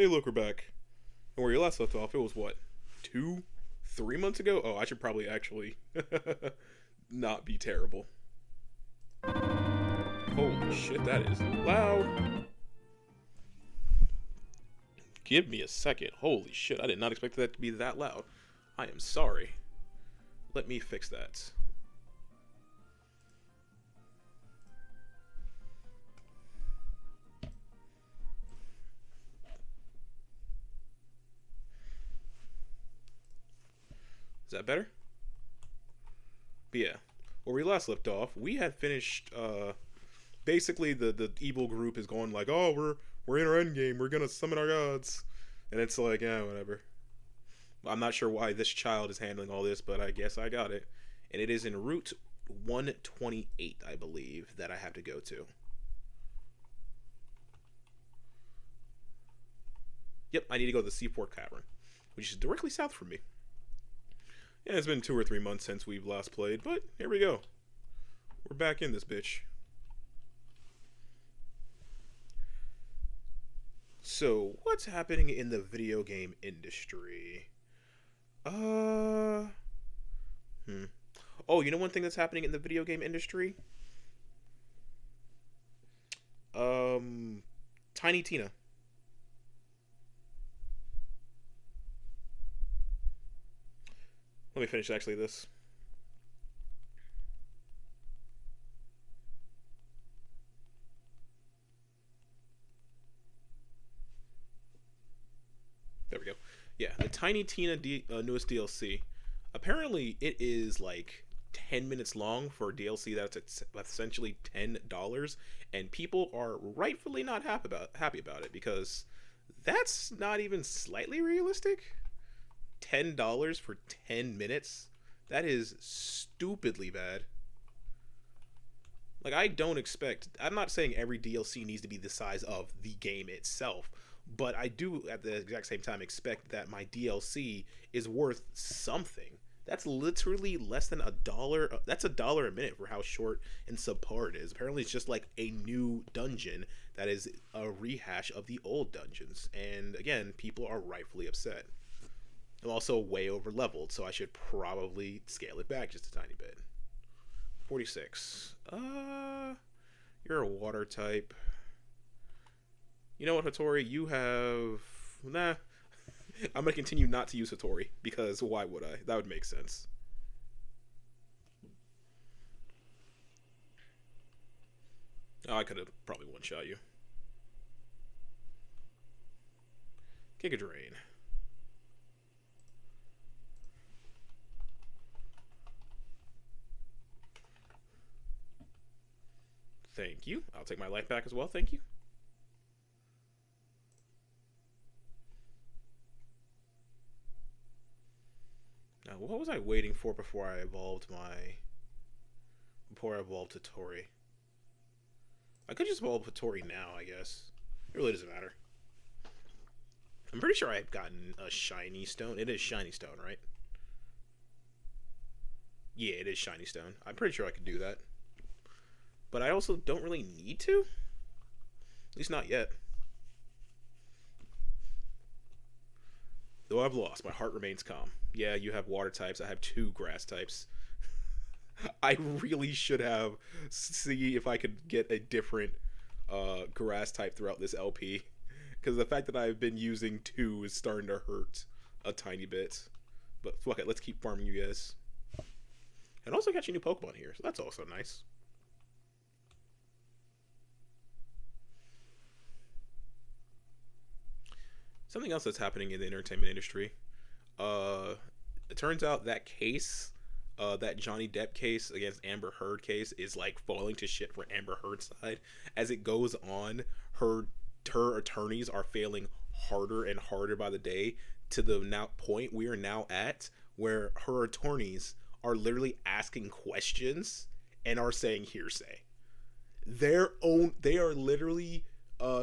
Hey, look, we're back. And where you last left off, it was what, 3 months ago? Oh, I should probably actually not be terrible. Holy shit, that is loud. Give me a second. Holy shit, I did not expect that to be that loud. I am sorry. Let me fix that. Is that better? But yeah, where we last left off, we had finished. Basically, the evil group is going like, "Oh, we're in our end game. We're gonna summon our gods," and it's like, yeah, whatever. I'm not sure why this child is handling all this, but I guess I got it. And it is in Route 128, I believe, that I have to go to. Yep, I need to go to the Seaport Cavern, which is directly south from me. Yeah, it's been 2 or 3 months since we've last played, but here we go. We're back in this bitch. So, what's happening in the video game industry? Uh... Oh, you know one thing that's happening in the video game industry? Tiny Tina. Let me finish actually this. There we go. Yeah, the Tiny Tina newest DLC. Apparently, it is like 10 minutes long for a DLC that's essentially $10, and people are rightfully not happy about it because that's not even slightly realistic. $10 for 10 minutes? That is stupidly bad. Like, I don't expect. I'm not saying every DLC needs to be the size of the game itself, but I do at the exact same time expect that my DLC is worth something. That's literally less than $1. That's $1 a minute for how short and subpar it is. Apparently, it's just like a new dungeon that is a rehash of the old dungeons. And again, people are rightfully upset. I'm also way over leveled, so I should probably scale it back just a tiny bit. 46. You're a water type. You know what, Hattori? You have... Nah. I'm going to continue not to use Hattori, because why would I? That would make sense. Oh, I could have probably one-shot you. Giga Drain. Thank you. I'll take my life back as well, thank you. Now, what was I waiting for before I evolved to Tori? I could just evolve to Tori now, I guess. It really doesn't matter. I'm pretty sure I've gotten a shiny stone. It is shiny stone, right? Yeah, it is shiny stone. I'm pretty sure I could do that. But I also don't really need to. At least not yet. Though I've lost, my heart remains calm. Yeah, you have water types. I have 2 grass types. I really should have see if I could get a different grass type throughout this LP. Because the fact that I've been using 2 is starting to hurt a tiny bit. But fuck it, let's keep farming you guys. And also got you new Pokemon here, so that's also nice. Something else that's happening in the entertainment industry. It turns out that case, that Johnny Depp case against Amber Heard case, is like falling to shit for Amber Heard's side. As it goes on, her attorneys are failing harder and harder by the day, to the point we are now at where her attorneys are literally asking questions and are saying hearsay. They are literally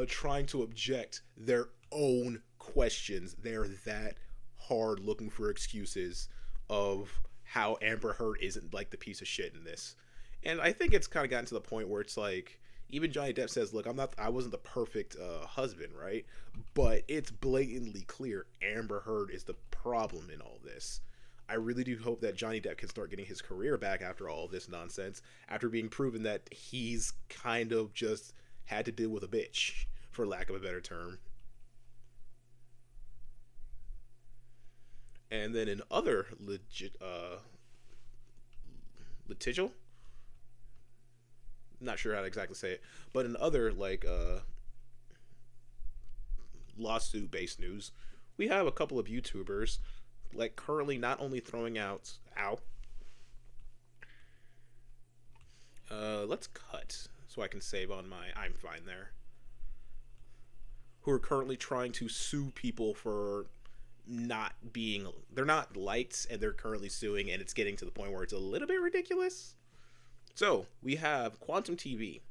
trying to object their own questions. They're that hard looking for excuses of how Amber Heard isn't like the piece of shit in this. And I think it's kind of gotten to the point where it's like, Even Johnny Depp says, "Look, I wasn't the perfect husband, right? But it's blatantly clear Amber Heard is the problem in all this." I really do hope that Johnny Depp can start getting his career back after all of this nonsense, after being proven that he's kind of just had to deal with a bitch, for lack of a better term. And then in other litigial, not sure how to exactly say it, but in other lawsuit based news, we have a couple of YouTubers like currently not only throwing out let's cut so I can save on my I'm fine there, who are currently trying to sue people for not being, they're not lights, and they're currently suing, and it's getting to the point where it's a little bit ridiculous. So we have Quantum TV.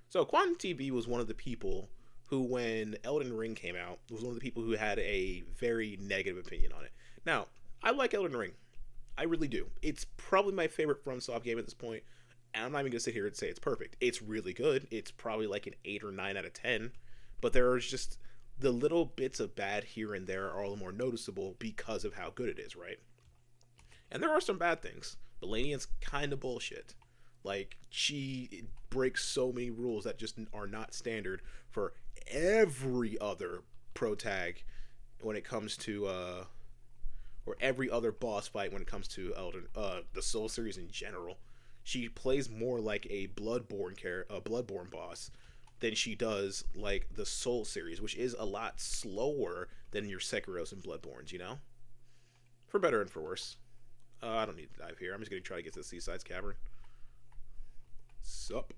So Quantum TV was one of the people who, when Elden Ring came out, was one of the people who had a very negative opinion on it. Now, I like Elden Ring. I really do. It's probably my favorite FromSoft game at this point, and I'm not even going to sit here and say it's perfect. It's really good. It's probably like an 8 or 9 out of 10, but there's just the little bits of bad here and there are all the more noticeable because of how good it is, right? And there are some bad things. Melania's kind of bullshit. Like, she breaks so many rules that just are not standard for every other pro tag when it comes to or every other boss fight when it comes to the Soul series in general. She plays more like a Bloodborne boss than she does like the Soul series, which is a lot slower than your Sekiros and Bloodborns, you know? For better and for worse. I don't need to dive here. I'm just going to try to get to the Seaside's Cavern. Sup?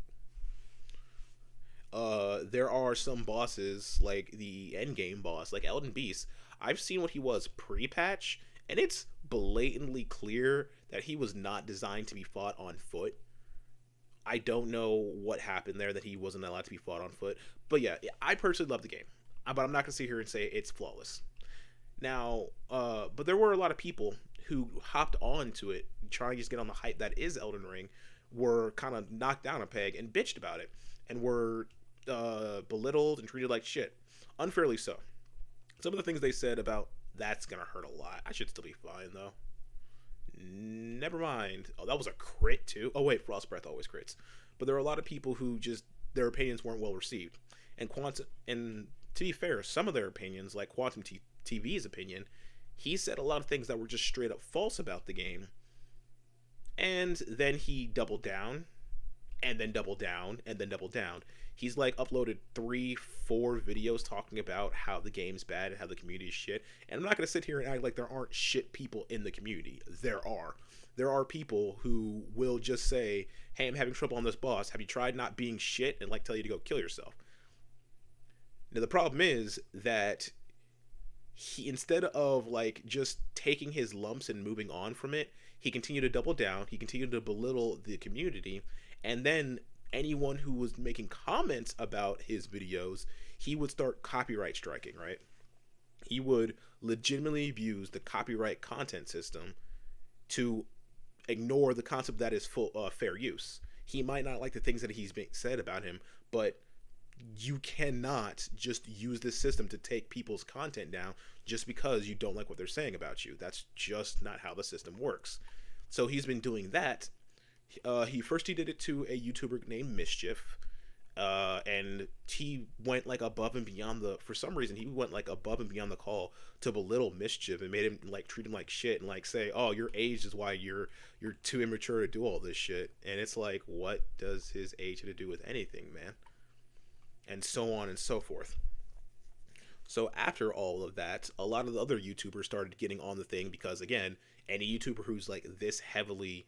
There are some bosses, like the endgame boss, like Elden Beast. I've seen what he was pre-patch, and it's blatantly clear that he was not designed to be fought on foot. I don't know what happened there that he wasn't allowed to be fought on foot. But yeah, I personally love the game. But I'm not going to sit here and say it's flawless. Now, but there were a lot of people who hopped on to it, trying to just get on the hype that is Elden Ring, were kind of knocked down a peg and bitched about it, and were belittled and treated like shit. Unfairly so. Some of the things they said about that's going to hurt a lot. I should still be fine, though. Never mind. Oh, that was a crit too. Oh wait, Frost Breath always crits. But there are a lot of people who just, their opinions weren't well received. And to be fair, some of their opinions, like Quantum TV's opinion, he said a lot of things that were just straight up false about the game. And then he doubled down, and then doubled down, and then doubled down. He's like uploaded 3-4 videos talking about how the game's bad and how the community is shit. And I'm not going to sit here and act like there aren't shit people in the community. There are. There are people who will just say, hey, I'm having trouble on this boss. Have you tried not being shit? And like tell you to go kill yourself. Now the problem is that he, instead of like just taking his lumps and moving on from it, he continued to double down. He continued to belittle the community. And then anyone who was making comments about his videos, he would start copyright striking, right? He would legitimately abuse the copyright content system to ignore the concept that is full fair use. He might not like the things that he's being said about him, but you cannot just use this system to take people's content down just because you don't like what they're saying about you. That's just not how the system works. So he's been doing that. He did it to a YouTuber named Mischief, and he went like above and beyond for some reason he went like above and beyond the call to belittle Mischief and made him like treat him like shit and like say, oh, your age is why you're too immature to do all this shit. And it's like, what does his age have to do with anything, man? And so on and so forth. So after all of that, a lot of the other YouTubers started getting on the thing because, again, any YouTuber who's like this heavily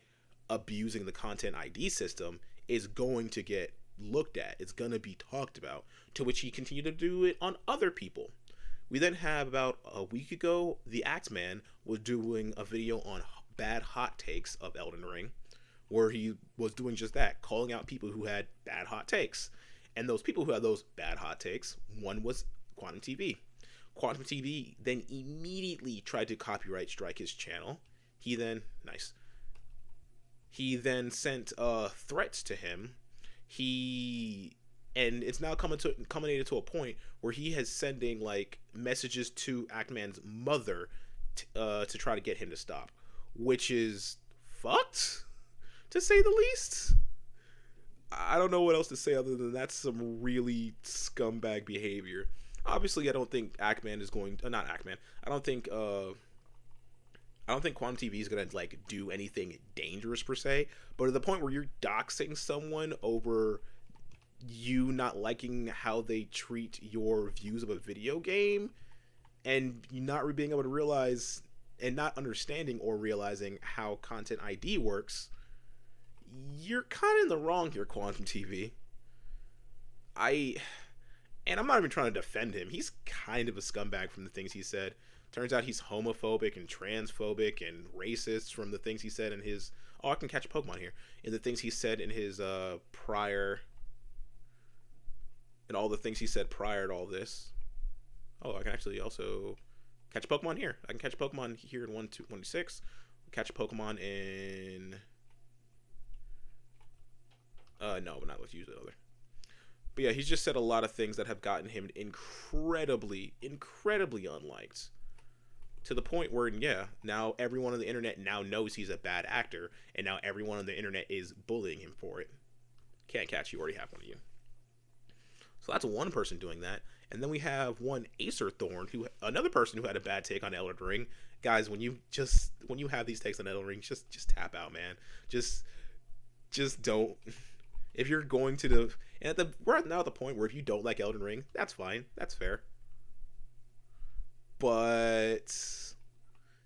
abusing the content ID system is going to get looked at. It's going to be talked about, to which he continued to do it on other people. We then have about a week ago, the Axeman was doing a video on bad hot takes of Elden Ring, where he was doing just that, calling out people who had bad hot takes. And those people who had those bad hot takes, one was Quantum TV. Quantum TV then immediately tried to copyright strike his channel. He then sent threats to him. He and it's now culminated to a point where he has sending like messages to Ackman's mother to try to get him to stop, which is fucked, to say the least. I don't know what else to say other than that's some really scumbag behavior. Obviously, I don't think Ackman is going. Not Ackman. I don't think. I don't think Quantum TV is gonna like do anything dangerous per se. But at the point where you're doxing someone over you not liking how they treat your views of a video game, and you not being able to realize and not understanding or realizing how content ID works, you're kind of in the wrong here, Quantum TV. And I'm not even trying to defend him. He's kind of a scumbag from the things he said. Turns out he's homophobic and transphobic and racist from the things he said in his. Oh, I can catch a Pokemon here. In the things he said in his prior. And all the things he said prior to all this. Oh, I can actually also catch a Pokemon here. I can catch a Pokemon here in 126. Catch a Pokemon in. No, but not let's use another. But yeah, he's just said a lot of things that have gotten him incredibly unliked. To the point where, yeah, now everyone on the internet now knows he's a bad actor, and now everyone on the internet is bullying him for it. Can't catch you, already have one of you. So that's one person doing that. And then we have one Acer Thorn, another person who had a bad take on Elden Ring. Guys, when you have these takes on Elden Ring, just tap out, man. Just don't. If you're going to we're now at the point where if you don't like Elden Ring, that's fine. That's fair. But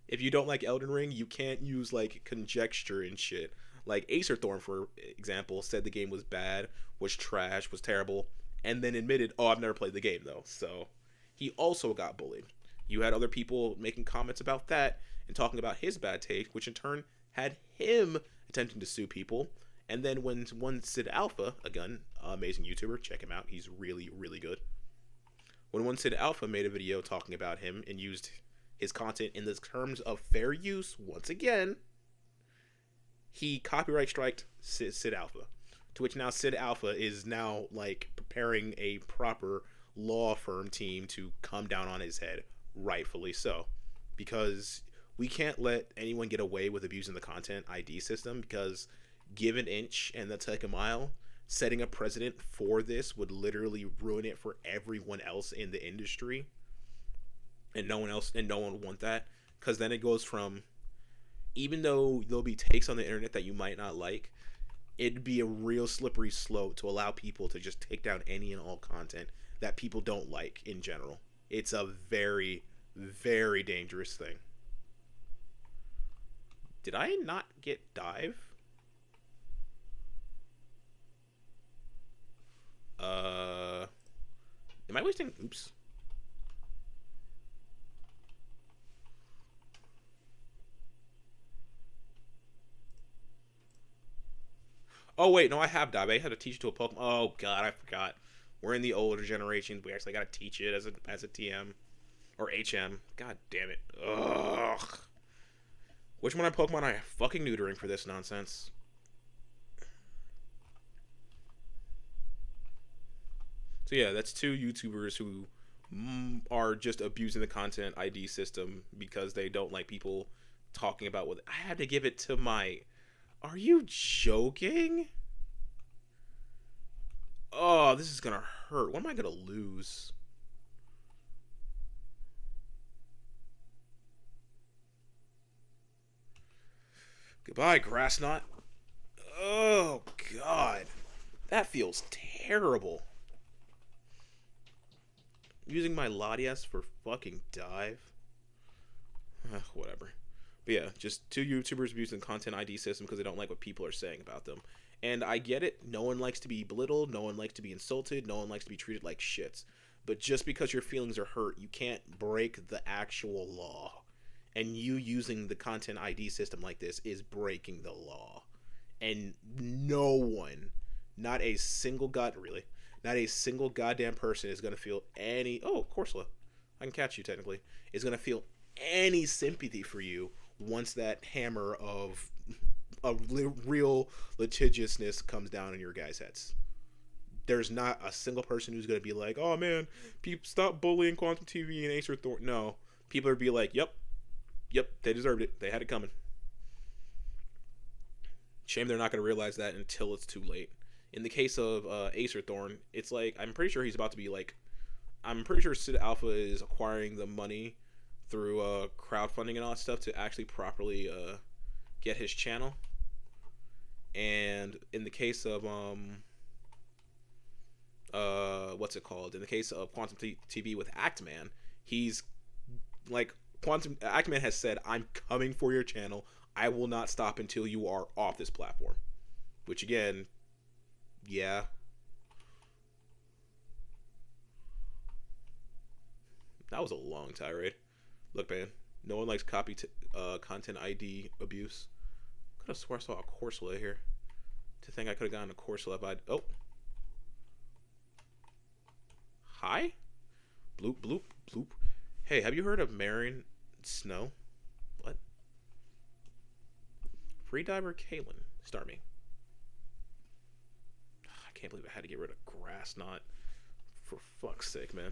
if you don't like Elden Ring, you can't use like conjecture and shit. Like Acer Thorn, for example, said the game was bad, was trash, was terrible, and then admitted, "Oh, I've never played the game though." So he also got bullied. You had other people making comments about that and talking about his bad take, which in turn had him attempting to sue people. And then when one Sid Alpha, again, amazing YouTuber, check him out, he's really, really good. When one Sid Alpha made a video talking about him and used his content in the terms of fair use, once again, he copyright striked Sid Alpha. To which now Sid Alpha is now like preparing a proper law firm team to come down on his head, rightfully so. Because we can't let anyone get away with abusing the content ID system, because give an inch and they'll take a mile. Setting a precedent for this would literally ruin it for everyone else in the industry, and no one would want that, because then it goes from, even though there'll be takes on the internet that you might not like, it'd be a real slippery slope to allow people to just take down any and all content that people don't like in general. It's a very, very dangerous thing. Did I not get dive? Am I wasting? Oops. Oh wait, no, I have dive. I had to teach it to a Pokemon. Oh god, I forgot. We're in the older generations. We actually got to teach it as a TM or HM. God damn it. Ugh. Which one of my Pokemon are I fucking neutering for this nonsense? So yeah, that's two YouTubers who are just abusing the content ID system because they don't like people talking about what I had to give it to my. Are you joking? Oh, this is gonna hurt. What am I gonna lose? Goodbye, Grassnot. Oh god, that feels terrible. Using my Latias for fucking dive. Whatever. But yeah, just two YouTubers abusing content ID system because they don't like what people are saying about them. And I get it. No one likes to be belittled. No one likes to be insulted. No one likes to be treated like shits. But just because your feelings are hurt, you can't break the actual law. And you using the content ID system like this is breaking the law. And no one, not a single goddamn person is going to feel any... Oh, Corsola. I can catch you, technically. Is going to feel any sympathy for you once that hammer of real litigiousness comes down in your guys' heads. there's not a single person who's going to be like, oh man, people stop bullying Quantum TV and Acer Thorn. No, people are be like, yep, they deserved it. They had it coming. Shame they're not going to realize that until it's too late. In the case of Acer Thorn, it's like, I'm pretty sure he's about to be like, I'm pretty sure Sid Alpha is acquiring the money through crowdfunding and all that stuff to actually properly get his channel. And in the case of what's it called? In the case of Quantum TV with Actman, he's like, Actman has said, I'm coming for your channel. I will not stop until you are off this platform. Which again, yeah. That was a long tirade. Look, man, no one likes content ID abuse. Could have swore I saw a Corsola here. To think I could have gotten a Corsola if I'd... Oh. Hi? Bloop, bloop, bloop. Hey, have you heard of Marin Snow? What? Freediver Kalen. Starmie. I can't believe I had to get rid of Grass Knot. For fuck's sake, man.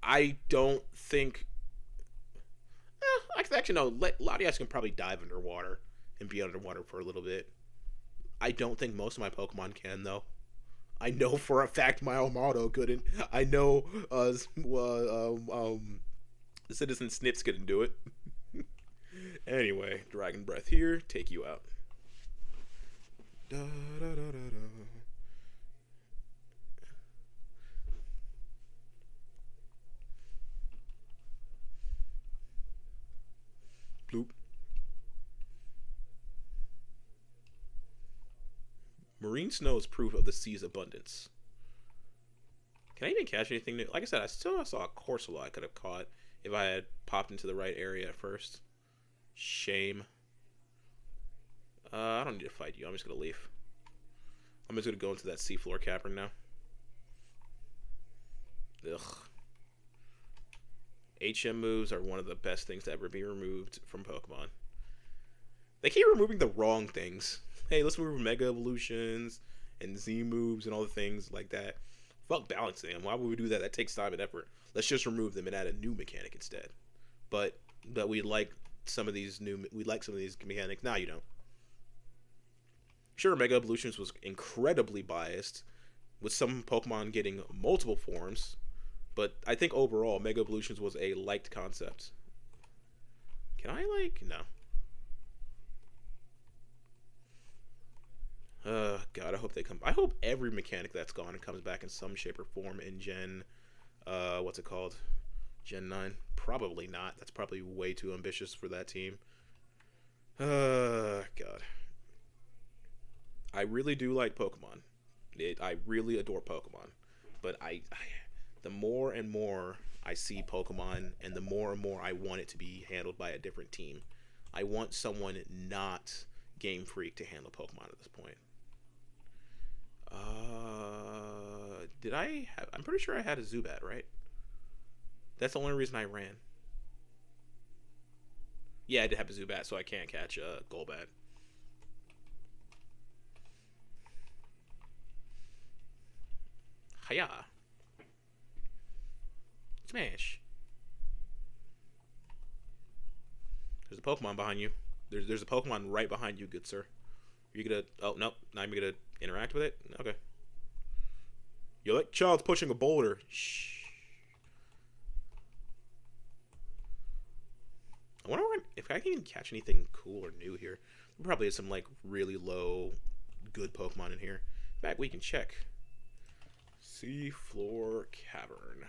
I don't think... actually, no. Latias can probably dive underwater and be underwater for a little bit. I don't think most of my Pokemon can, though. I know for a fact my Almado couldn't. I know Citizen Snits couldn't do it. Anyway, Dragon Breath here. Take you out. Da, da, da, da, da. Bloop. Marine snow is proof of the sea's abundance. Can I even catch anything new? Like I said, I still saw a Corsola I could have caught if I had popped into the right area at first. Shame. I don't need to fight you. I'm just going to leave. I'm just going to go into that seafloor cavern now. Ugh. HM moves are one of the best things to ever be removed from Pokemon. They keep removing the wrong things. Hey, let's remove Mega Evolutions and Z moves and all the things like that. Fuck balancing them. Why would we do that? That takes time and effort. Let's just remove them and add a new mechanic instead. But we like some of these mechanics. Now you don't. Sure, Mega Evolutions was incredibly biased, with some Pokemon getting multiple forms. But I think overall, Mega Evolutions was a liked concept. Can I, like... No. God, I hope they come... I hope every mechanic that's gone comes back in some shape or form in Gen... what's it called? Gen 9? Probably not. That's probably way too ambitious for that team. God. I really do like Pokemon. I really adore Pokemon. But the more and more I see Pokemon, and the more and more I want it to be handled by a different team. I want someone not Game Freak to handle Pokemon at this point. Did I have... I'm pretty sure I had a Zubat, right? That's the only reason I ran. Yeah, I did have a Zubat, so I can't catch a Golbat. Hiya. Smash. There's a Pokemon behind you. There's a Pokemon right behind you, good sir. Are you gonna... Oh, nope. Not even gonna interact with it? Okay. You're like child's pushing a boulder. Shh. I wonder if I can even catch anything cool or new here. There probably is some, like, really low, good Pokemon in here. In fact, we can check. Seafloor Cavern.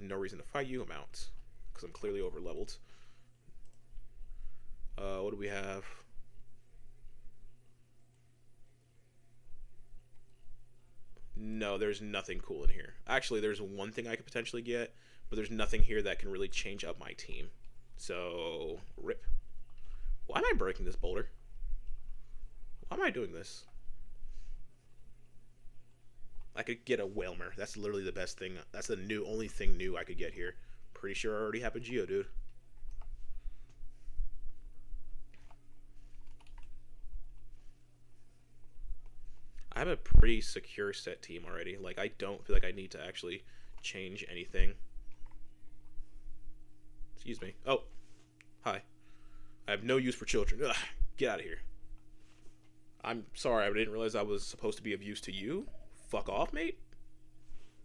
No reason to fight you. I'm out. Because I'm clearly over-leveled. What do we have? No, there's nothing cool in here. Actually, there's one thing I could potentially get, but there's nothing here that can really change up my team. So, rip. Why am I breaking this boulder? Why am I doing this? I could get a Whalmer. That's literally the best thing. That's the only thing new I could get here. Pretty sure I already have a Geodude. I have a pretty secure set team already. Like, I don't feel like I need to actually change anything. Excuse me. Oh, hi. I have no use for children. Ugh, get out of here. I'm sorry, I didn't realize I was supposed to be of use to you. Fuck off, mate.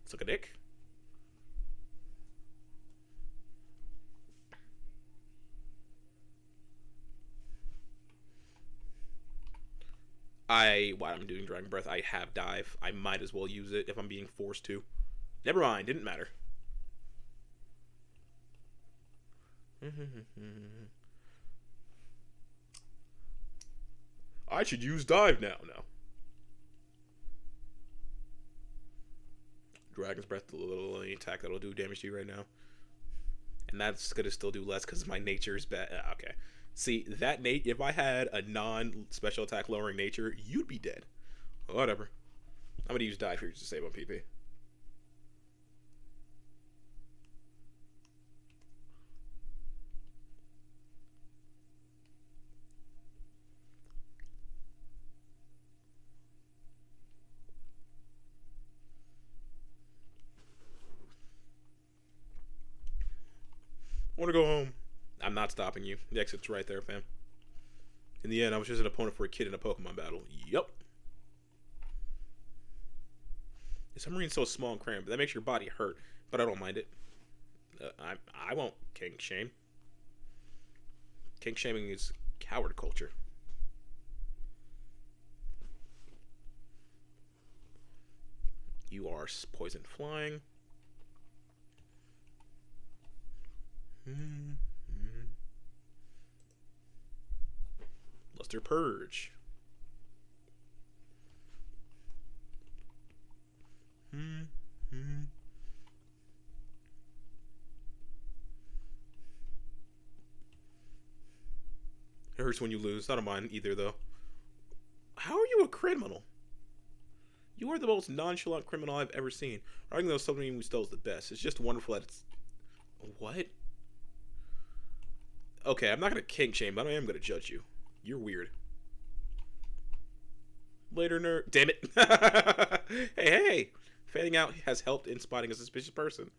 Suck a dick. While I'm doing Dragon Breath, I have Dive. I might as well use it if I'm being forced to. Never mind, didn't matter. I should use Dive now. No. Dragon's Breath, the little attack that'll do damage to you right now. And that's gonna still do less because my nature is bad. Okay. See, that if I had a non-special attack lowering nature, you'd be dead. Whatever. I'm gonna use Dive here to save on PP. I want to go home. I'm not stopping you. The exit's right there, fam. In the end, I was just an opponent for a kid in a Pokemon battle. Yup. The submarine's so small and cramped, but that makes your body hurt. But I don't mind it. I won't kink shame. Kink shaming is coward culture. You are poison flying. Luster Purge. It hurts when you lose. I don't mind either, though. How are you a criminal? You are the most nonchalant criminal I've ever seen. Arguing though something we stole is the best. It's just wonderful that it's... What? Okay, I'm not going to kink shame, but I am going to judge you. You're weird. Later, nerd. Damn it. Hey. Fanning out has helped in spotting a suspicious person.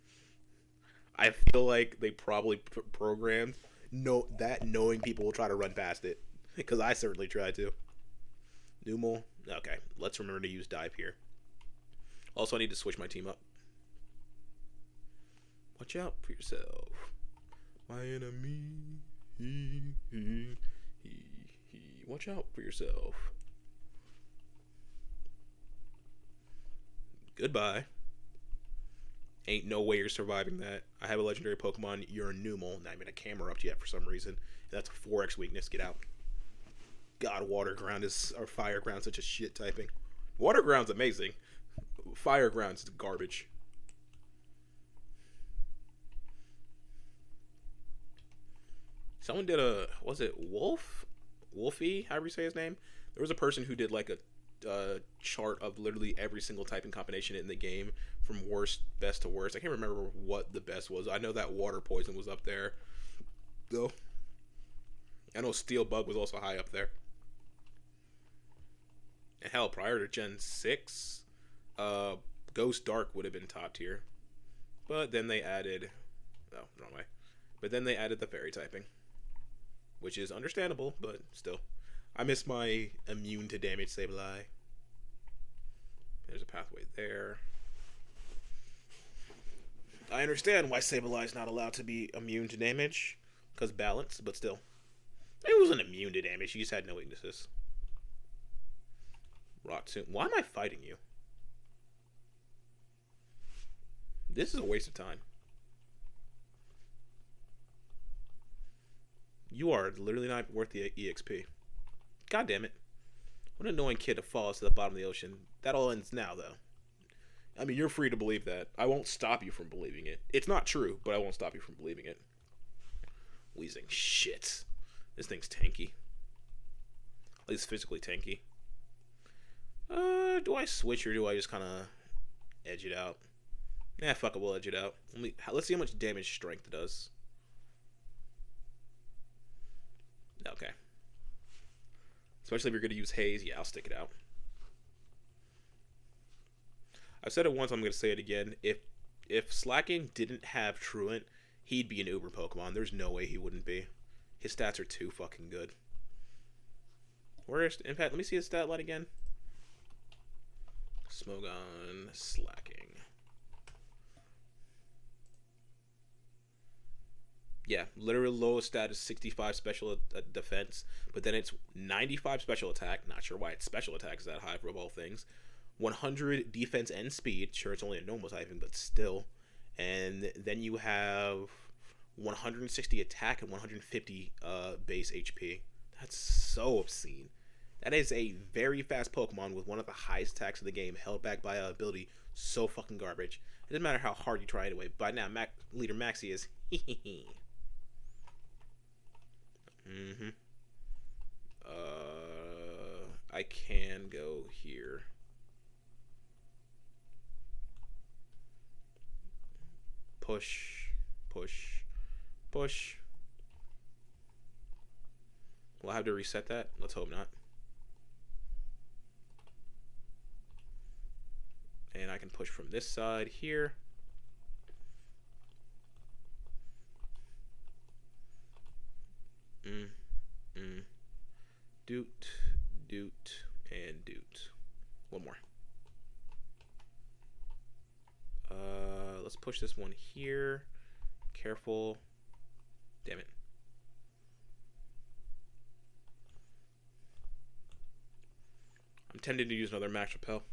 I feel like they probably programmed knowing people will try to run past it. Because I certainly tried to. Numel. Okay, let's remember to use Dive here. Also, I need to switch my team up. Watch out for yourself. My enemy. Watch out for yourself. Goodbye. Ain't no way you're surviving that. I have a legendary Pokemon. You're a Numel. Not even a camera up yet for some reason. And that's a 4x weakness. Get out. God, Water Ground or Fire Ground such a shit typing. Water Ground's amazing. Fire Ground's garbage. Someone did was it Wolfie, however you say his name? There was a person who did like a chart of literally every single typing combination in the game from best to worst. I can't remember what the best was. I know that Water Poison was up there, though. I know Steel Bug was also high up there. And hell, prior to Gen 6, Ghost Dark would have been top tier. But then they added... Oh, wrong way. But then they added the Fairy typing. Which is understandable, but still. I miss my immune to damage Sableye. There's a pathway there. I understand why Sableye's not allowed to be immune to damage. Because balance, but still. It wasn't immune to damage, he just had no weaknesses. Rock Tomb. Why am I fighting you? This is a waste of time. You are literally not worth the EXP. God damn it. What an annoying kid to fall us to the bottom of the ocean. That all ends now, though. I mean, you're free to believe that. I won't stop you from believing it. It's not true, but I won't stop you from believing it. Wheezing shit. This thing's tanky. At least physically tanky. Do I switch or do I just kind of edge it out? Nah, fuck it, we'll edge it out. Let's see how much damage strength does. Okay. Especially if you're going to use Haze. Yeah, I'll stick it out. I've said it once, I'm gonna say it again. If Slacking didn't have Truant, he'd be an Uber Pokemon. There's no way he wouldn't be. His stats are too fucking good. Where's, in fact, let me see his stat line again. Smogon Slacking. Yeah, literally lowest stat is 65 special defense, but then it's 95 special attack. Not sure why its special attack is that high for all things. 100 defense and speed. Sure, it's only a normal typing, but still. And then you have 160 attack and 150 base HP. That's so obscene. That is a very fast Pokemon with one of the highest attacks of the game, held back by a ability so fucking garbage. It doesn't matter how hard you try anyway. By now, Leader Maxie is I can go here. Push, push, push. Will I have to reset that? Let's hope not. And I can push from this side here. Doot, doot, and doot. One more. Let's push this one here. Careful. Damn it. I'm tempted to use another Max Repel.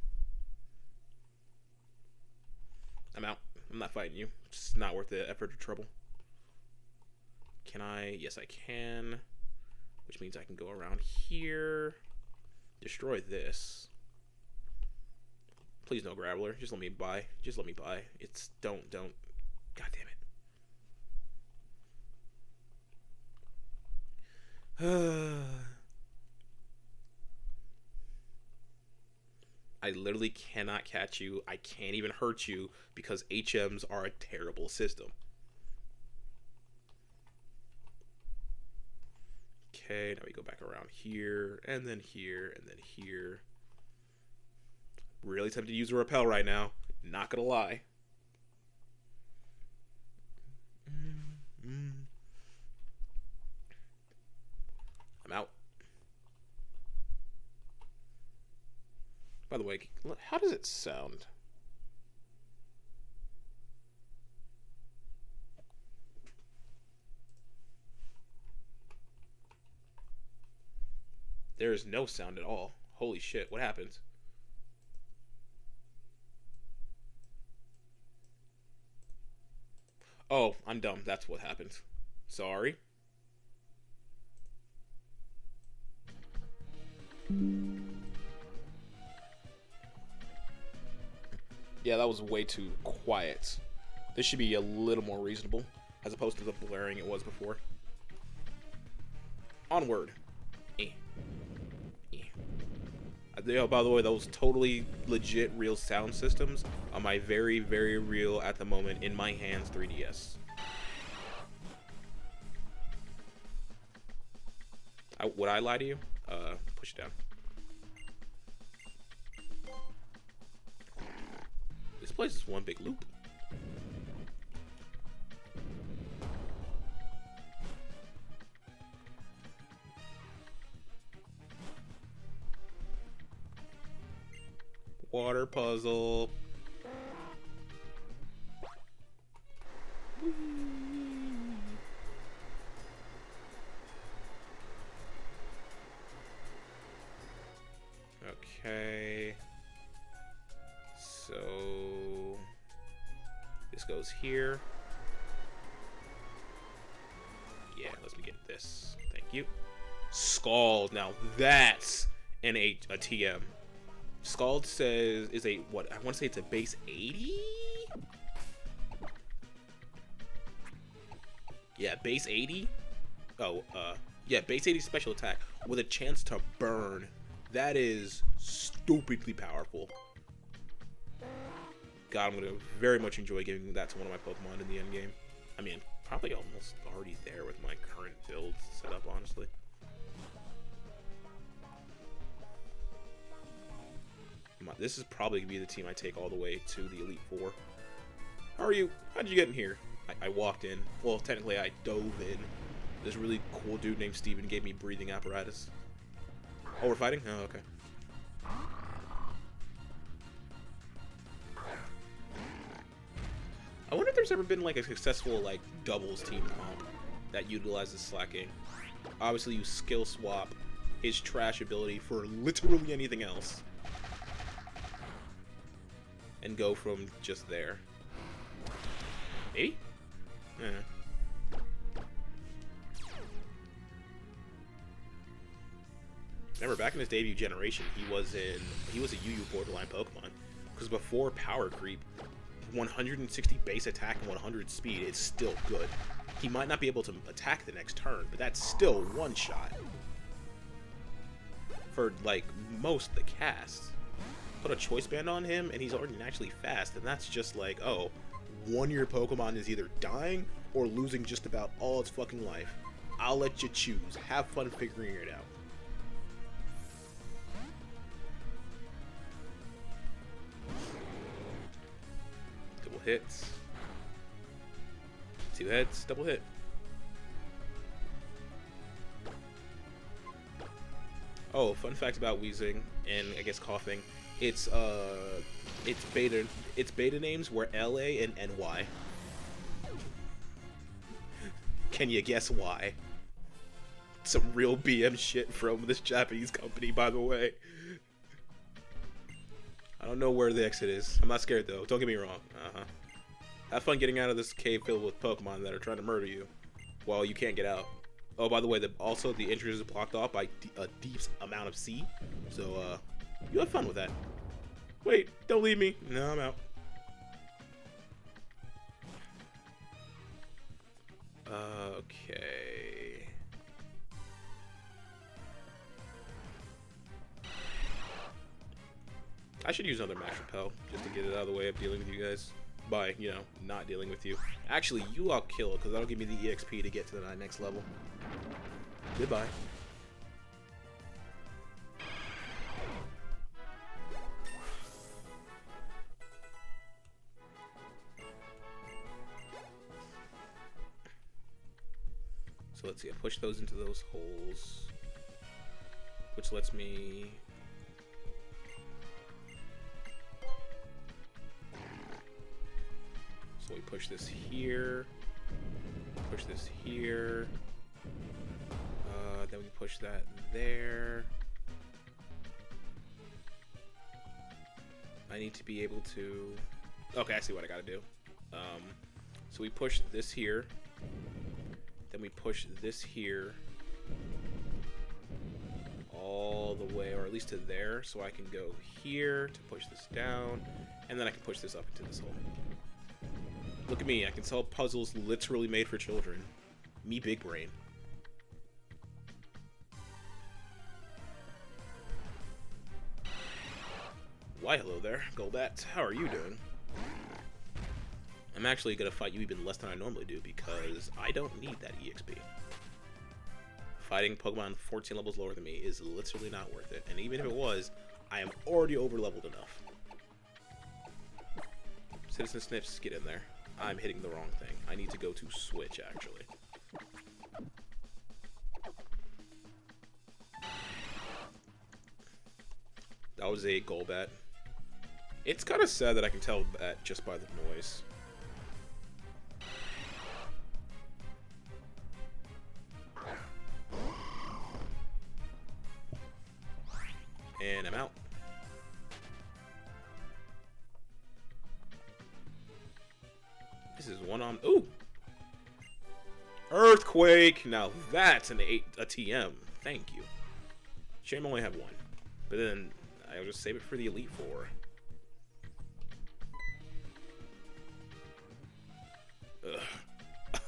I'm out. I'm not fighting you. It's not worth the effort or trouble. Can I? Yes, I can. Which means I can go around here. Destroy this. Please no Graveler. Just let me buy. Just let me buy. It's don't. God damn it. I literally cannot catch you. I can't even hurt you because HMs are a terrible system. Okay, now we go back around here, and then here, and then here. Really tempted to use a Repel right now. Not gonna lie. I'm out. By the way, how does it sound? There is no sound at all. Holy shit, what happens? Oh, I'm dumb. That's what happens. Sorry. Yeah, that was way too quiet. This should be a little more reasonable, as opposed to the blaring it was before. Onward. Oh, by the way, those totally legit real sound systems are my very, very real, at the moment, in my hands 3DS. Would I lie to you? Push it down. This place is one big loop. Water puzzle. Okay. So this goes here. Yeah, let me get this. Thank you. Scald. Now that's a TM. Scald says is a what? I want to say it's a base 80. Yeah, base 80. Oh, yeah, base 80 special attack with a chance to burn. That is stupidly powerful. God, I'm gonna very much enjoy giving that to one of my Pokemon in the end game. I mean, probably almost already there with my current build setup, honestly. This is probably going to be the team I take all the way to the Elite Four. How are you? How'd you get in here? I walked in. Well, technically, I dove in. This really cool dude named Steven gave me breathing apparatus. Oh, we're fighting? Oh, okay. I wonder if there's ever been like a successful like doubles team comp that utilizes slacking. Obviously, you skill swap his trash ability for literally anything else, and go from just there. Maybe? Remember, back in his debut generation, he was a UU borderline Pokemon. Because before power creep, 160 base attack and 100 speed is still good. He might not be able to attack the next turn, but that's still one shot for like most of the casts. Put a choice band on him and he's already naturally fast, and that's just like, oh, one of your Pokemon is either dying or losing just about all its fucking life. I'll let you choose. Have fun figuring it out. Double hits. 2 hits, double hit. Oh, fun fact about wheezing and I guess coughing. It's beta names were LA and NY. Can you guess why? Some real BM shit from this Japanese company, by the way. I don't know where the exit is. I'm not scared though. Don't get me wrong. Have fun getting out of this cave filled with Pokemon that are trying to murder you while you can't get out. Oh, by the way, also the entrance is blocked off by a deep amount of sea. So, you have fun with that. Wait, don't leave me. No, I'm out. Okay. I should use another Max Repel just to get it out of the way of dealing with you guys. By, you know, not dealing with you. Actually, you I'll kill because that'll give me the EXP to get to the next level. Goodbye. So let's see, I push those into those holes, which lets me... So we push this here, push this here, then we push that there. I need to be able to... Okay, I see what I gotta do. So we push this here, then we push this here, all the way, or at least to there, so I can go here to push this down, and then I can push this up into this hole. Look at me, I can solve puzzles literally made for children. Me big brain. Why hello there, Golbat. How are you doing? I'm actually gonna fight you even less than I normally do because I don't need that EXP. Fighting Pokemon 14 levels lower than me is literally not worth it, and even if it was, I am already over leveled enough. Citizen Snips, get in there. I'm hitting the wrong thing. I need to go to switch, actually. That was a Golbat. It's kind of sad that I can tell that just by the noise. And I'm out. This is one on... Ooh! Earthquake! Now that's a TM. Thank you. Shame I only have one. But then I'll just save it for the Elite Four. Ugh.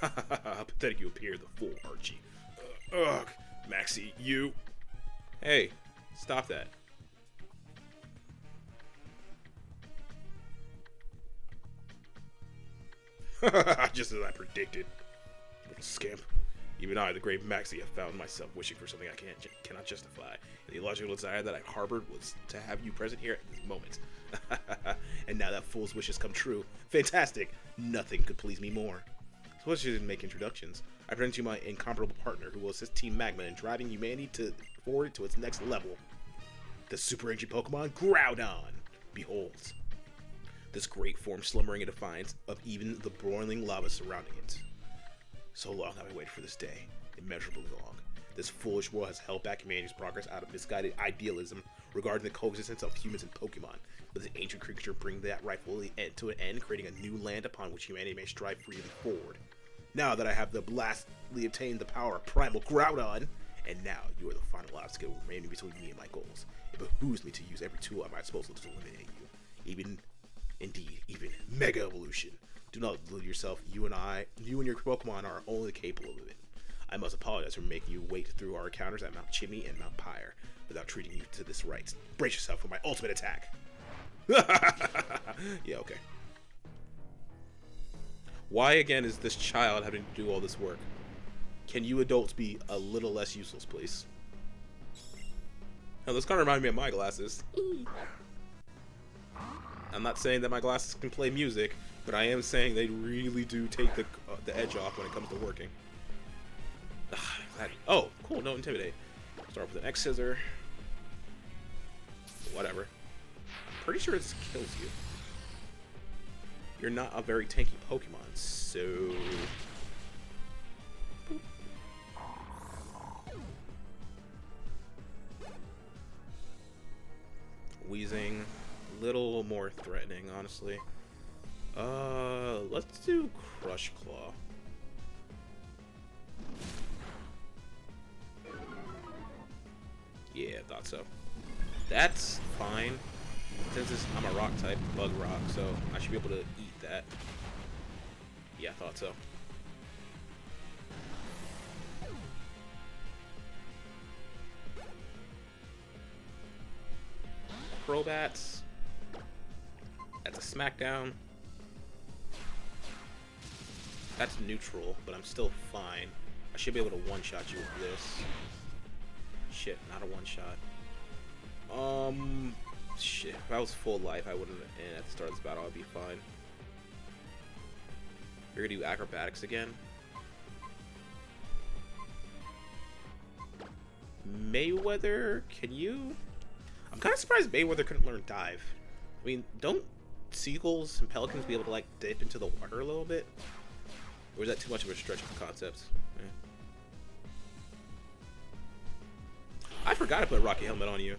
How pathetic you appear, the fool, Archie. Ugh. Maxie, you... Hey, stop that. Just as I predicted. Little scamp. Even I, the great Maxie, have found myself wishing for something I cannot justify. And the illogical desire that I harbored was to have you present here at this moment. And now that fool's wishes come true. Fantastic! Nothing could please me more. So let's just make introductions. I present you my incomparable partner who will assist Team Magma in driving humanity forward to its next level. The super ancient Pokemon Groudon. Behold. This great form slumbering in defiance of even the boiling lava surrounding it. So long have I waited for this day, immeasurably long. This foolish world has held back humanity's progress out of misguided idealism regarding the coexistence of humans and Pokemon. But this ancient creature bring that rightfully to an end, creating a new land upon which humanity may strive freely forward. Now that I have lastly obtained the power of Primal Groudon, and now you are the final obstacle remaining between me and my goals. It behooves me to use every tool at my disposal to eliminate you. Even Mega Evolution. Do not delude yourself. You and your Pokemon are only capable of it. I must apologize for making you wait through our encounters at Mount Chimney and Mount Pyre without treating you to this right. Brace yourself for my ultimate attack. Yeah, okay. Why again is this child having to do all this work? Can you adults be a little less useless, please? Now, this kind of reminds me of my glasses. I'm not saying that my glasses can play music, but I am saying they really do take the edge off when it comes to working. Oh, cool, no intimidate. Start with an X scissor. Whatever. I'm pretty sure this kills you. You're not a very tanky Pokemon, so... Boop. Wheezing. Little more threatening, honestly. Let's do Crush Claw. Yeah, thought so. That's fine. Since I'm a rock type, bug rock, so I should be able to eat that. Yeah, thought so. Crobats. That's a smackdown. That's neutral, but I'm still fine. I should be able to one-shot you with this. Shit, not a one-shot. Shit. If I was full life, I wouldn't. And at the start of this battle, I'd be fine. You're gonna do acrobatics again. Mayweather, can you? I'm kind of surprised Mayweather couldn't learn dive. I mean, don't seagulls and pelicans be able to like dip into the water a little bit? Or is that too much of a stretch of the concept? I forgot to put a rocky helmet on you.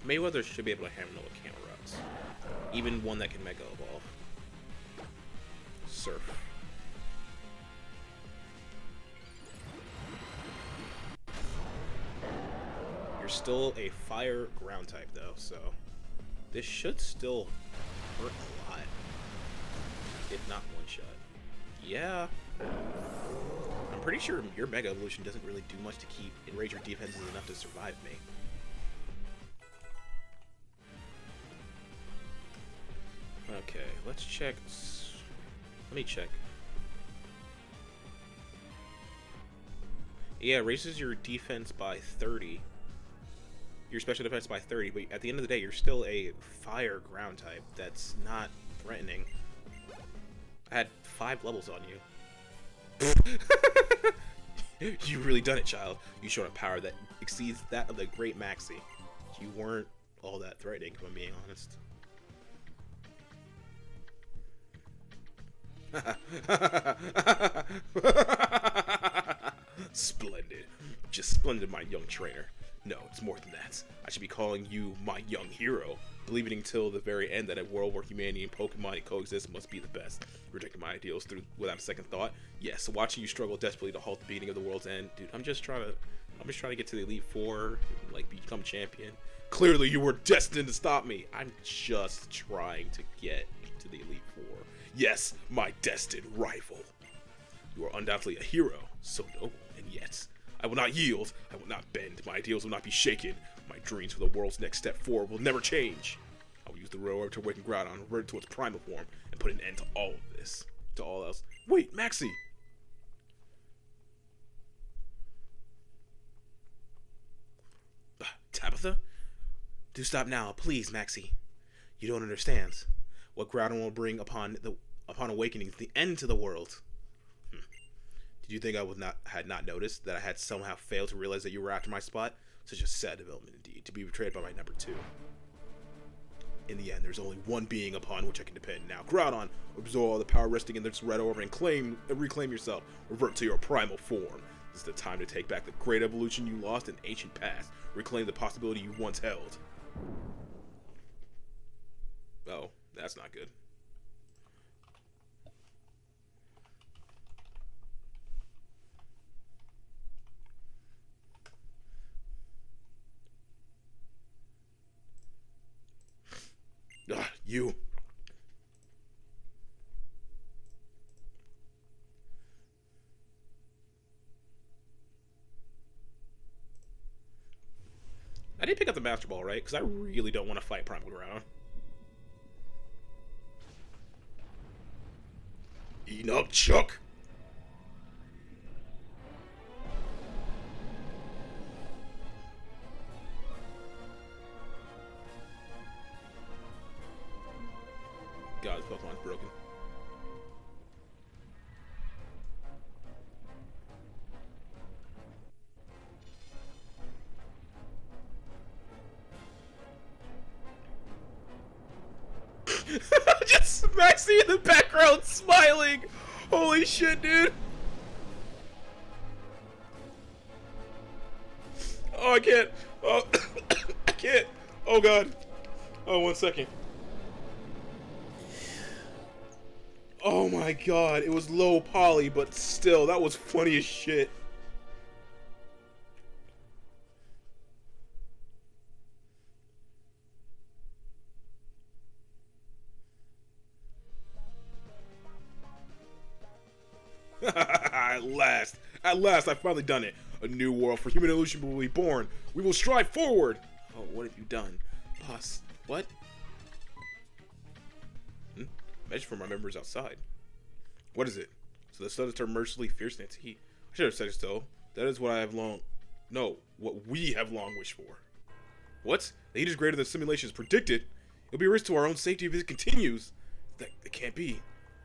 Mayweather should be able to handle a Camerupt. Even one that can Mega Evolve. Surf. You're still a fire ground type though, so this should still hurt a lot. If not one shot. Yeah. I'm pretty sure your Mega Evolution doesn't really do much to keep enrage your defenses enough to survive me. Okay, let's check. Let me check. Yeah, it raises your defense by 30. Your special defense by 30, but at the end of the day, you're still a fire ground type. That's not threatening. I had 5 levels on you. You really done it, child. You showed a power that exceeds that of the great Maxie. You weren't all that threatening, if I'm being honest. Splendid. Just splendid, my young trainer. No, it's more than that. I should be calling you my young hero. Believing until the very end that a world where humanity and Pokemon coexist must be the best. Rejecting my ideals without a second thought. Yes, watching you struggle desperately to halt the beating of the world's end. Dude, I'm just trying to get to the Elite Four, like become champion. Clearly you were destined to stop me. I'm just trying to get to the Elite Four. Yes, my destined rival. You are undoubtedly a hero, so noble, and yet I will not yield. I will not bend. My ideals will not be shaken. My dreams for the world's next step forward will never change. I will use the railroad to awaken Groudon, revert to its primal form, and put an end to all of this. To all else. Wait, Maxie! Tabitha? Do stop now, please, Maxie. You don't understand. What Groudon will bring upon awakening the end to the world. Did you think I had not noticed that I had somehow failed to realize that you were after my spot? Such a sad development indeed, to be betrayed by my number 2. In the end, there's only one being upon which I can depend. Now, Groudon, absorb all the power resting in this red orb and reclaim yourself. Revert to your primal form. This is the time to take back the great evolution you lost in ancient past. Reclaim the possibility you once held. Oh, that's not good. You. I did pick up the Master Ball, right? Because I really don't want to fight Primal Groudon. Eat up, Chuck! God, this Pokemon's broken. Just Maxie in the background smiling! Holy shit, dude! Oh, I can't. Oh, I can't. Oh, God. Oh, 1 second. Oh my god, it was low poly, but still, that was funny as shit. At last, I've finally done it. A new world for human evolution will be born. We will strive forward. Oh, what have you done? Boss, what? Message from our members outside. What is it? So the sun has turned mercilessly fierce and its heat. I should have said it so. That is what I have what we have long wished for. What? The heat is greater than simulations predicted. It'll be a risk to our own safety if it continues. That it can't be.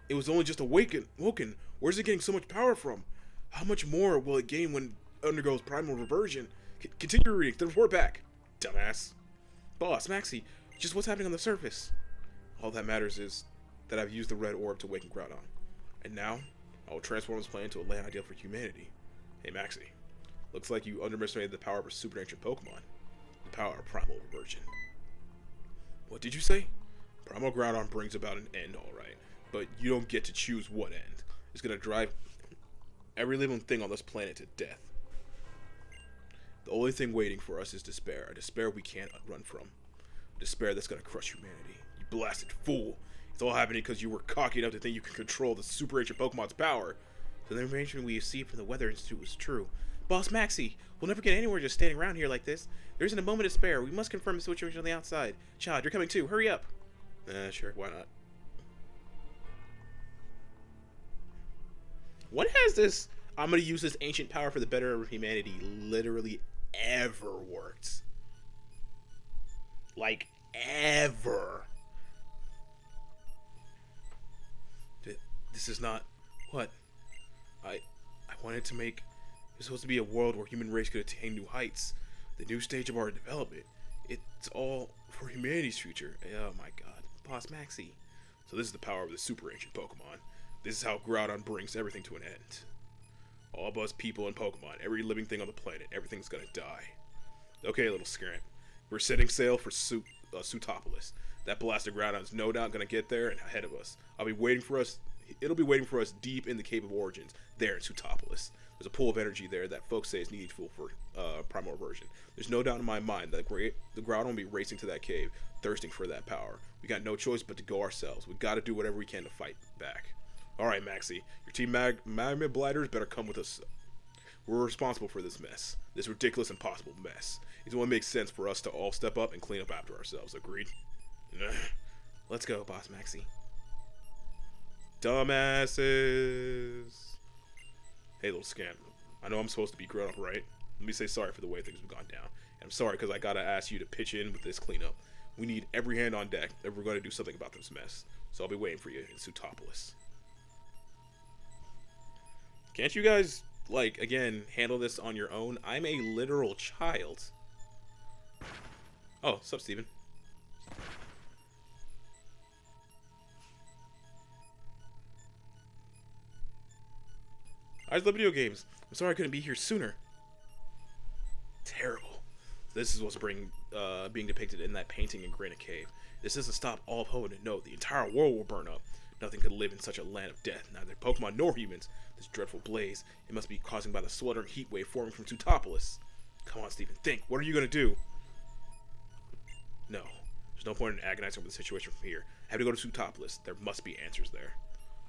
It was only just woken. Where's it getting so much power from? How much more will it gain when it undergoes primal reversion? Continue reading. Then report back. Dumbass. Boss, Maxie, just what's happening on the surface? All that matters is that I've used the red orb to awaken Groudon. And now, I will transform this planet into a land ideal for humanity. Hey Maxie, looks like you underestimated the power of a super ancient Pokemon. The power of primal reversion. What did you say? Primal Groudon brings about an end, alright. But you don't get to choose what end. It's gonna drive every living thing on this planet to death. The only thing waiting for us is despair. A despair we can't run from. A despair that's gonna crush humanity. You blasted fool. It's all happening because you were cocky enough to think you could control the super ancient Pokemon's power. So the information we received from the Weather Institute was true. Boss Maxie, we'll never get anywhere just standing around here like this. There isn't a moment to spare. We must confirm the situation on the outside. Chad, you're coming too. Hurry up. Sure, why not? When has this, I'm going to use this ancient power for the better of humanity, literally ever worked? Like, ever. This is not what I wanted to make. It was supposed to be a world where human race could attain new heights, the new stage of our development. It's all for humanity's future. Oh my god, Boss Maxie. So this is the power of the super ancient Pokemon. This is how Groudon brings everything to an end. All of us people and Pokemon, every living thing on the planet, everything's gonna die. Okay, little scrimp, we're setting sail for Sutopolis. That blasted Groudon's no doubt gonna get there and ahead of us. It'll be waiting for us deep in the Cave of Origins, there in Sutopolis. There's a pool of energy there that folks say is needful for primal reversion. There's no doubt in my mind that the Groudon will be racing to that cave, thirsting for that power. We got no choice but to go ourselves. We gotta do whatever we can to fight back. Alright, Maxie, your team Magma Blighters better come with us. We're responsible for this mess. This ridiculous, impossible mess. It only makes sense for us to all step up and clean up after ourselves. Agreed? Let's go, Boss Maxie. Dumbasses. Hey, little scam. I know I'm supposed to be grown up, right? Let me say sorry for the way things have gone down. And I'm sorry because I gotta ask you to pitch in with this cleanup. We need every hand on deck if we're gonna do something about this mess. So I'll be waiting for you in Sutopolis. Can't you guys, like, again, handle this on your own? I'm a literal child. Oh, sup, Steven? I just love video games. I'm sorry I couldn't be here sooner. Terrible. This is what's being depicted in that painting in Granite Cave. This doesn't stop all of Hoenn. No, the entire world will burn up. Nothing could live in such a land of death, neither Pokemon nor humans. This dreadful blaze, it must be caused by the sweltering heat wave forming from Sutopolis. Come on, Steven, think. What are you gonna do? No. There's no point in agonizing over the situation from here. I have to go to Sutopolis. There must be answers there.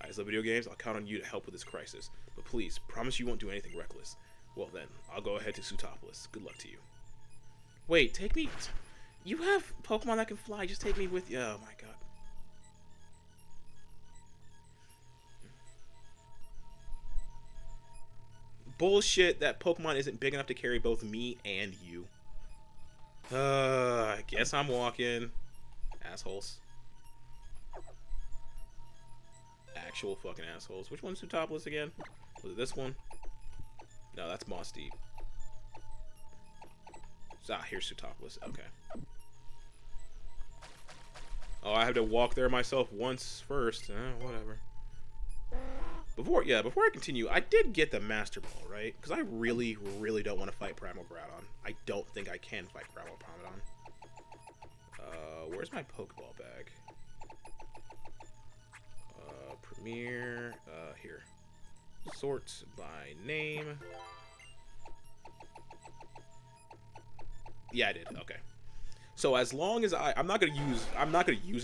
I just love video games. I'll count on you to help with this crisis. But please, promise you won't do anything reckless. Well then, I'll go ahead to Sutopolis. Good luck to you. Wait, take me... You have Pokemon that can fly. Just take me with you. Oh my god. Bullshit that Pokemon isn't big enough to carry both me and you. I guess I'm walking. Assholes. Actual fucking assholes. Which one's Sutopolis again? Was it this one? No, that's Moss Deep. Ah, here's Sutopolis. Okay. Oh, I have to walk there myself once first. Whatever. Before I continue, I did get the Master Ball, right? Because I really, really don't want to fight Primal Groudon. I don't think I can fight Primal Groudon. Where's my Pokeball bag? Premier, here. Sort by name. Yeah, I did. Okay. So as long as I'm not gonna use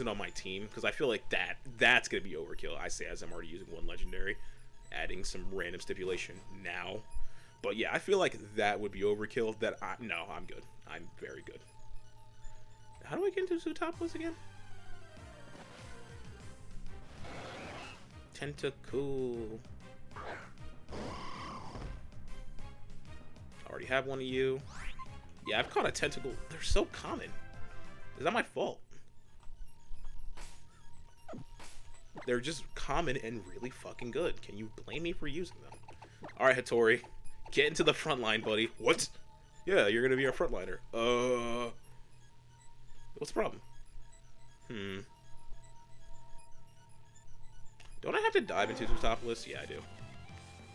it on my team because I feel like that's gonna be overkill. I say as I'm already using one legendary, adding some random stipulation now. But yeah, I feel like that would be overkill. No, I'm good. I'm very good. How do I get into Sutopolis again? Tentacool. I already have one of you. Yeah, I've caught a Tentacool. They're so common. Is that my fault? They're just common and really fucking good. Can you blame me for using them? Alright, Hattori. Get into the front line, buddy. What? Yeah, you're gonna be our frontliner. What's the problem? Don't I have to dive into Sutopolis? Yeah, I do.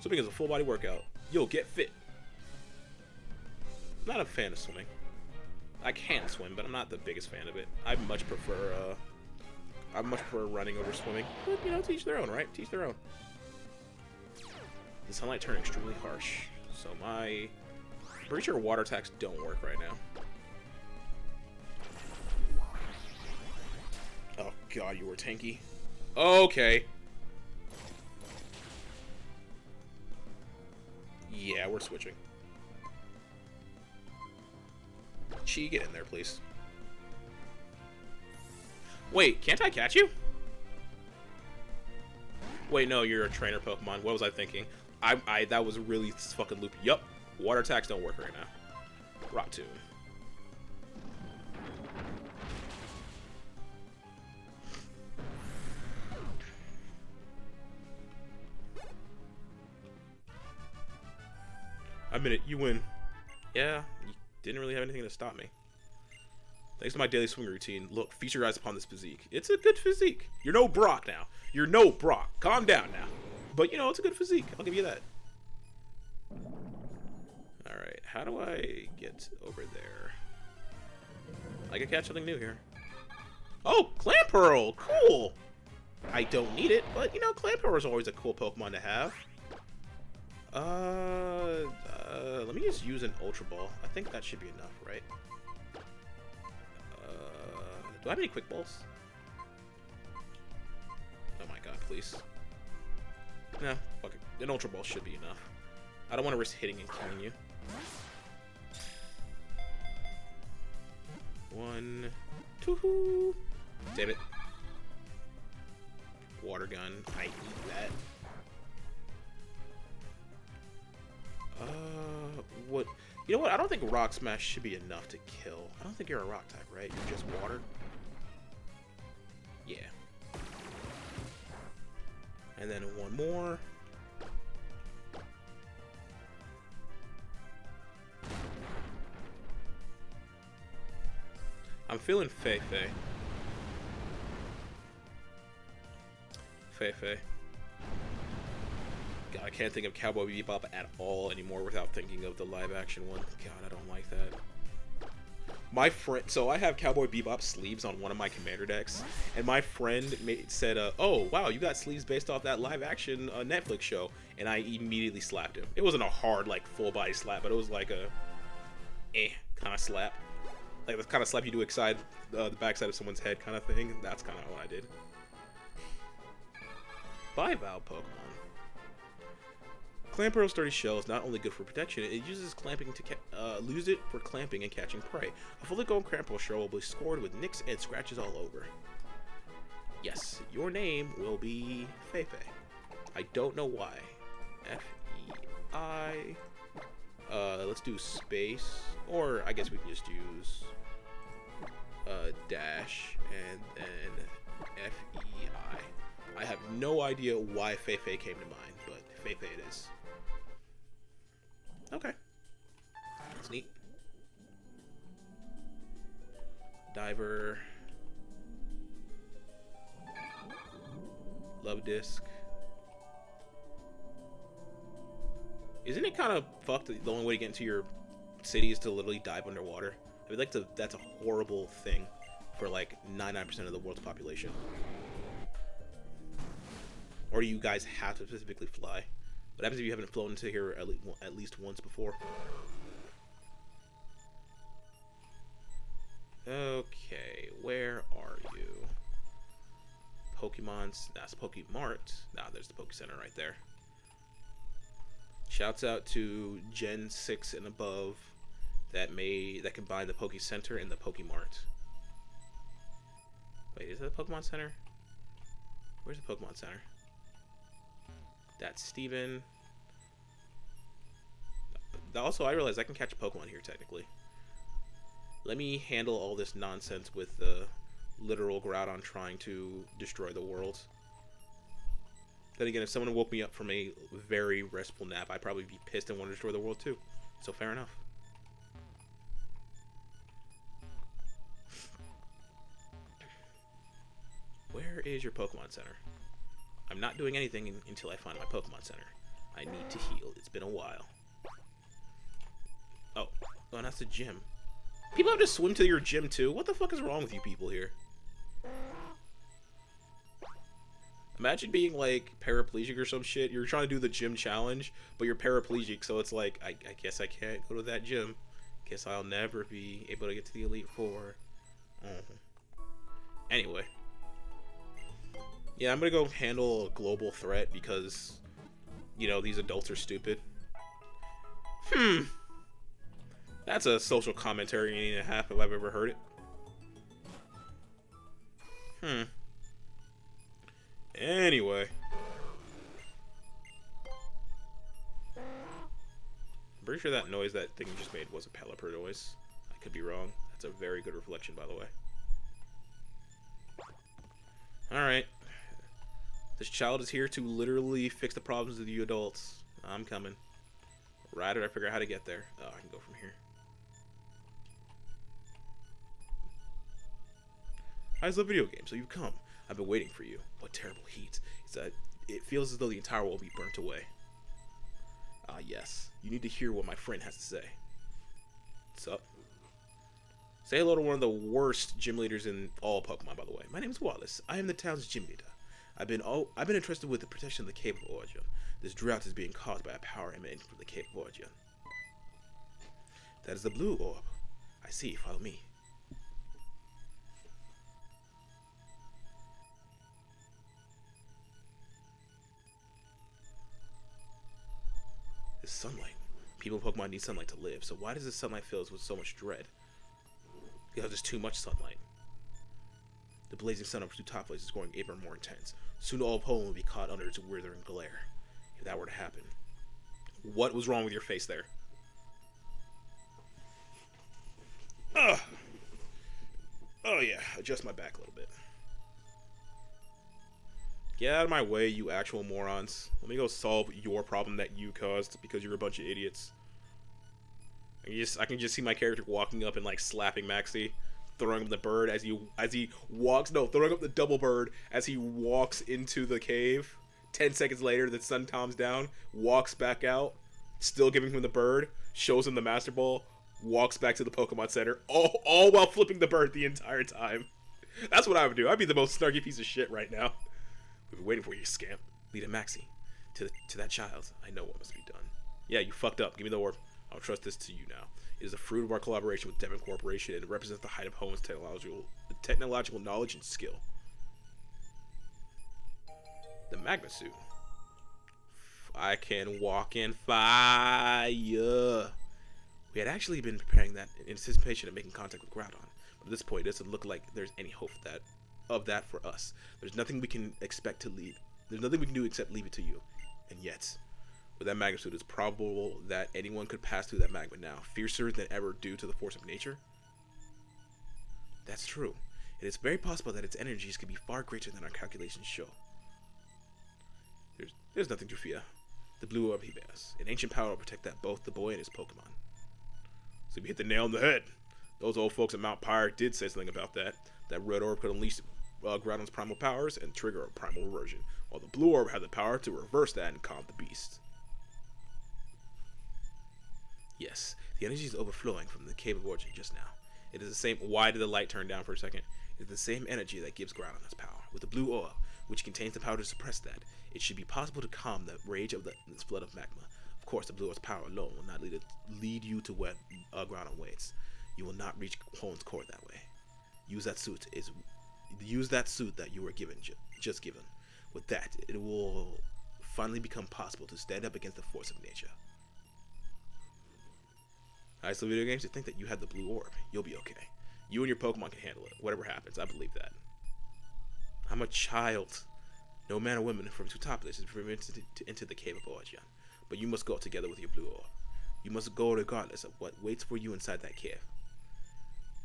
Swimming is a full body workout. Yo, get fit. I'm not a fan of swimming. I can swim, but I'm not the biggest fan of it. I much prefer running over swimming. But, you know, teach their own, right? Teach their own. The sunlight turned extremely harsh, so I'm pretty sure water attacks don't work right now. Oh god, you were tanky. Okay. Yeah, we're switching. Chi, get in there, please. Wait, can't I catch you? Wait, no, you're a trainer Pokemon. What was I thinking? That was really fucking loopy. Yup, water attacks don't work right now. Rock Tomb. I admit it, you win. Yeah, you didn't really have anything to stop me. Thanks to my daily swimming routine, look, feature your eyes upon this physique. It's a good physique. You're no Brock now. You're no Brock. Calm down now. But, you know, it's a good physique. I'll give you that. Alright, how do I get over there? I can catch something new here. Oh, Clamperl! Cool! I don't need it, but, you know, Clamperl is always a cool Pokemon to have. Let me just use an Ultra Ball. I think that should be enough, right? Do I have any Quick Balls? Oh my god, please. No, fuck it. An Ultra Ball should be enough. I don't want to risk hitting and killing you. 1, 2. Damn it. water gun. I eat that. What? You know what? I don't think Rock Smash should be enough to kill. I don't think you're a rock type, right? You're just water. Yeah. And then one more. I'm feeling Fei. God, I can't think of Cowboy Bebop at all anymore without thinking of the live action one. God, I don't like that. My friend, so I have Cowboy Bebop sleeves on one of my commander decks, and my friend said, oh, wow, you got sleeves based off that live action Netflix show, and I immediately slapped him. It wasn't a hard, like, full body slap, but it was like a kind of slap. Like the kind of slap you do inside the backside of someone's head kind of thing. That's kind of what I did. Bivalve Pokemon. Clamperl Sturdy Shell is not only good for protection, it uses clamping to lose it for clamping and catching prey. A fully grown Clamperl Shell will be scored with nicks and scratches all over. Yes, your name will be Fei. I don't know why. F-E-I. Let's do space, or I guess we can just use dash and then F-E-I. I have no idea why Fei came to mind, but Fei it is. Okay. That's neat. Diver. Love Disc. Isn't it kind of fucked that the only way to get into your city is to literally dive underwater? I mean, like, that's a horrible thing for like 99% of the world's population. Or do you guys have to specifically fly? What happens if you haven't flown into here at least once before? Okay, where are you? That's Pokemart. Nah, there's the Poke Center right there. Shouts out to Gen 6 and above that combine the Poke Center and the Pokemart. Wait, is that the Pokemon Center? Where's the Pokemon Center? That's Steven. Also, I realize I can catch a Pokemon here, technically. Let me handle all this nonsense with the literal Groudon trying to destroy the world. Then again, if someone woke me up from a very restful nap, I'd probably be pissed and want to destroy the world too. So fair enough. Where is your Pokemon Center? I'm not doing anything until I find my Pokemon Center. I need to heal. It's been a while. Oh, and that's the gym. People have to swim to your gym too? What the fuck is wrong with you people here? Imagine being like paraplegic or some shit. You're trying to do the gym challenge, but you're paraplegic, so it's like, I guess I can't go to that gym. Guess I'll never be able to get to the Elite Four. Anyway. Yeah, I'm gonna go handle a global threat because, you know, these adults are stupid. That's a social commentary and a half if I've ever heard it. Anyway. I'm pretty sure that noise that thing just made was a Pelipper noise. I could be wrong. That's a very good reflection, by the way. Alright. This child is here to literally fix the problems of you adults. I'm coming. Right, or I figure out how to get there. Oh, I can go from here. How's the video game? So you've come. I've been waiting for you. What terrible heat. It feels as though the entire world will be burnt away. Ah, yes. You need to hear what my friend has to say. What's up? Say hello to one of the worst gym leaders in all Pokemon, by the way. My name is Wallace. I am the town's gym leader. I've been entrusted with the protection of the Cave of Origin. This drought is being caused by a power emanating from the Cave of Origin. That is the blue orb. I see. Follow me. This sunlight. People in Pokemon need sunlight to live, so why does this sunlight fill us with so much dread? Because there's too much sunlight. The blazing sun of two top places is growing ever more intense. Soon all of Poland will be caught under its withering glare. If that were to happen. What was wrong with your face there? Ugh. Oh yeah, adjust my back a little bit. Get out of my way, you actual morons. Let me go solve your problem that you caused because you're a bunch of idiots. I can just see my character walking up and like slapping Maxie, throwing up the bird as he walks. No, throwing up the double bird as he walks into the cave. 10 seconds later, the sun calms down, walks back out, still giving him the bird, shows him the Master Ball, walks back to the Pokemon Center, all while flipping the bird the entire time. That's what I would do. I'd be the most snarky piece of shit right now. We've been waiting for you, scamp. Lead a Maxie to that child. I know what must be done. Yeah, you fucked up. Give me the orb. I'll trust this to you now. It is a fruit of our collaboration with Devon Corporation, and it represents the height of Hoen's technological knowledge and skill. The Magma Suit. I can walk in fire. We had actually been preparing that in anticipation of making contact with Groudon, but at this point, it doesn't look like there's any hope of that for us. There's nothing we can expect to lead. There's nothing we can do except leave it to you. And yet, with that magma suit, it's probable that anyone could pass through that magma now, fiercer than ever due to the force of nature. That's true. It is very possible that its energies could be far greater than our calculations show. There's nothing to fear. The blue orb he bears. An ancient power will protect both the boy and his Pokemon. So we hit the nail on the head. Those old folks at Mount Pyre did say something about that. That red orb could unleash Groudon's primal powers and trigger a primal reversion, while the blue orb had the power to reverse that and calm the beast. Yes, the energy is overflowing from the Cave of Origin just now. It is the same. Why did the light turn down for a second? It is the same energy that gives Groudon its power. With the blue orb, which contains the power to suppress that, it should be possible to calm the rage of this flood of magma. Of course, the blue orb's power alone will not lead you to where Groudon waits. You will not reach Hoen's core that way. Use that suit that you were just given. With that, it will finally become possible to stand up against the force of nature. Alright, so video games, to think that you had the blue orb, you'll be okay. You and your Pokemon can handle it. Whatever happens, I believe that. I'm a child. No man or woman from Teutopolis is permitted to enter the Cave of Origin, but you must go together with your blue orb. You must go regardless of what waits for you inside that cave.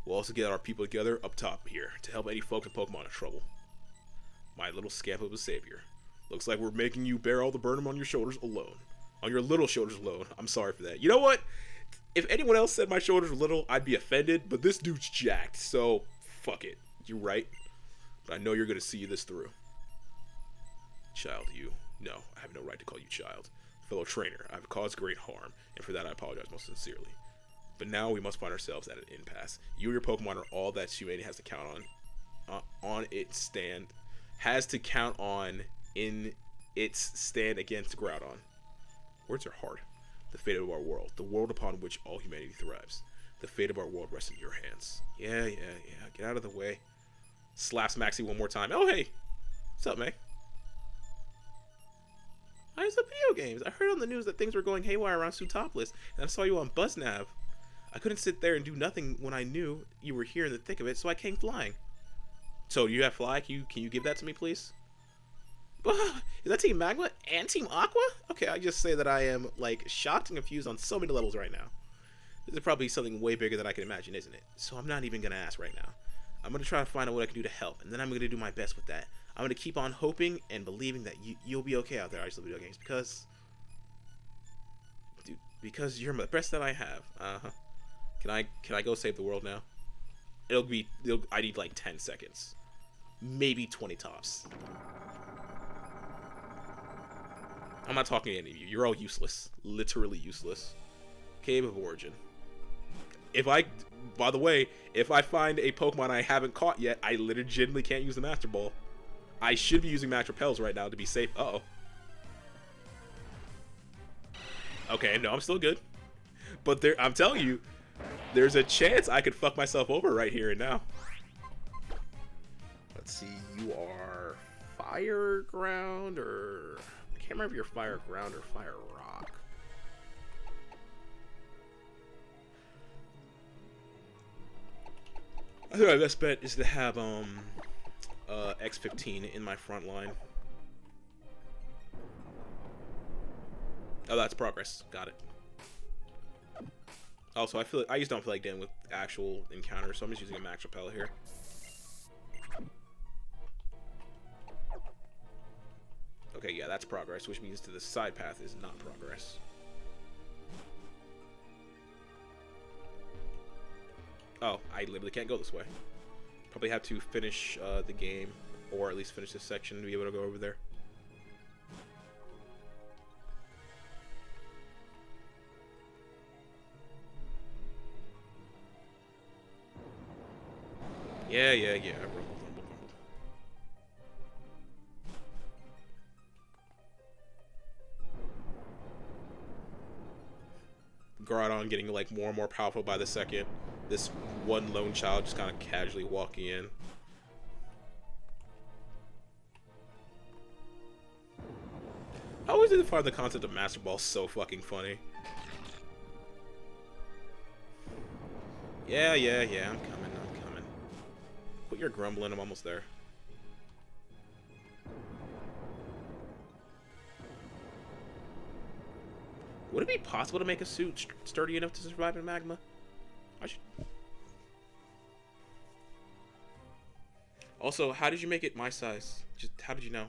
We'll also get our people together up top here to help any folks and Pokemon in trouble. My little scamp of a savior. Looks like we're making you bear all the burden on your shoulders alone. On your little shoulders alone. I'm sorry for that. You know what? If anyone else said my shoulders were little, I'd be offended, but this dude's jacked, so fuck it. You're right. But I know you're gonna see this through. Child, you. No, I have no right to call you child. Fellow trainer, I've caused great harm, and for that I apologize most sincerely. But now we must find ourselves at an impasse. You and your Pokemon are all that humanity has to count on its stand. Has to count on in its stand against Groudon. Words are hard. The fate of our world, the world upon which all humanity thrives. The fate of our world rests in your hands. Yeah. Get out of the way. Slaps Maxie one more time. Oh, hey. What's up, man? I saw video games. I heard on the news that things were going haywire around Teutopolis, and I saw you on BuzzNav. I couldn't sit there and do nothing when I knew you were here in the thick of it, so I came flying. So, do you have fly? Can you give that to me, please? Is that Team Magma and Team Aqua? Okay, I just say that I am, like, shocked and confused on so many levels right now. This is probably something way bigger than I can imagine, isn't it? So I'm not even going to ask right now. I'm going to try to find out what I can do to help, and then I'm going to do my best with that. I'm going to keep on hoping and believing that you'll be okay out there, I Video Games, because... Dude, because you're the best that I have. Uh-huh. Can I go save the world now? I need like 10 seconds. Maybe 20 tops. I'm not talking to any of you. You're all useless. Literally useless. Cave of Origin. By the way, if I find a Pokemon I haven't caught yet, I legitimately can't use the Master Ball. I should be using Master Repels right now to be safe. Uh-oh. Okay, no, I'm still good. But I'm telling you, there's a chance I could fuck myself over right here and now. Let's see, you are Fire Ground or... I can't remember if you're Fire Ground or Fire Rock. I think my best bet is to have X15 in my front line. Oh, that's progress. Got it. Also, I just don't feel like dealing with actual encounters, so I'm just using a max repel here. Okay, yeah, that's progress, which means to the side path is not progress. Oh, I literally can't go this way. Probably have to finish the game, or at least finish this section to be able to go over there. Yeah. Rumble. Groudon getting like more and more powerful by the second. This one lone child just kind of casually walking in. I always did find the concept of Master Ball so fucking funny. Yeah, I'm coming. Quit your grumbling, I'm almost there. Would it be possible to make a suit sturdy enough to survive in magma? I should. Also, how did you make it my size? Just how did you know?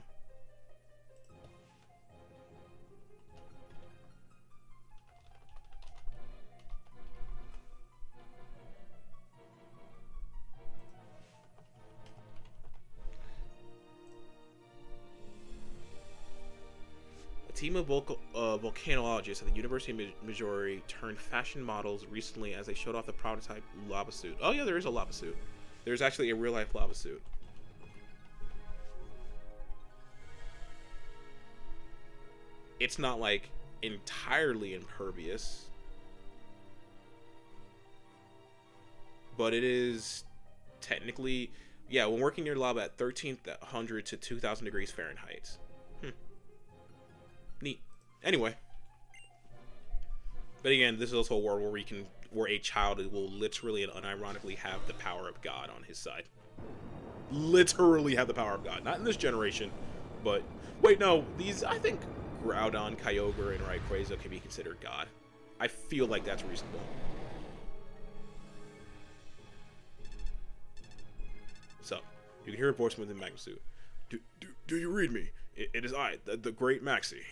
A team of volcanologists at the University of Missouri turned fashion models recently as they showed off the prototype lava suit. Oh yeah, there is a lava suit. There's actually a real-life lava suit. It's not like entirely impervious, but it is technically, yeah, when working near lava at 1300 to 2000 degrees Fahrenheit. Neat. Anyway, but again, this is also a world where a child will literally and unironically have the power of God on his side. Literally have the power of God. Not in this generation, but wait, no, I think Groudon, Kyogre, and Rayquaza can be considered God. I feel like that's reasonable. So, you can hear a voice within the Magma Suit. Do you read me? It is I, the great Maxie.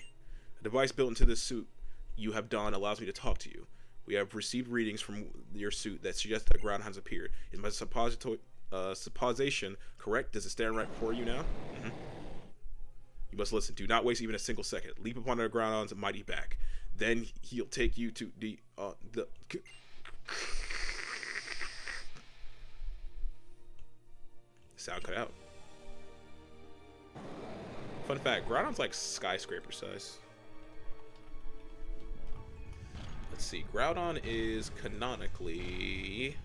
A device built into this suit you have donned allows me to talk to you. We have received readings from your suit that suggest that Groudon has appeared. Is my supposition correct? Does it stand right before you now? Mm-hmm. You must listen. Do not waste even a single second. Leap upon the Groudon's mighty back. Then he'll take you to the sound cut out. Fun fact, Groudon's like skyscraper size. Let's see, Groudon is canonically...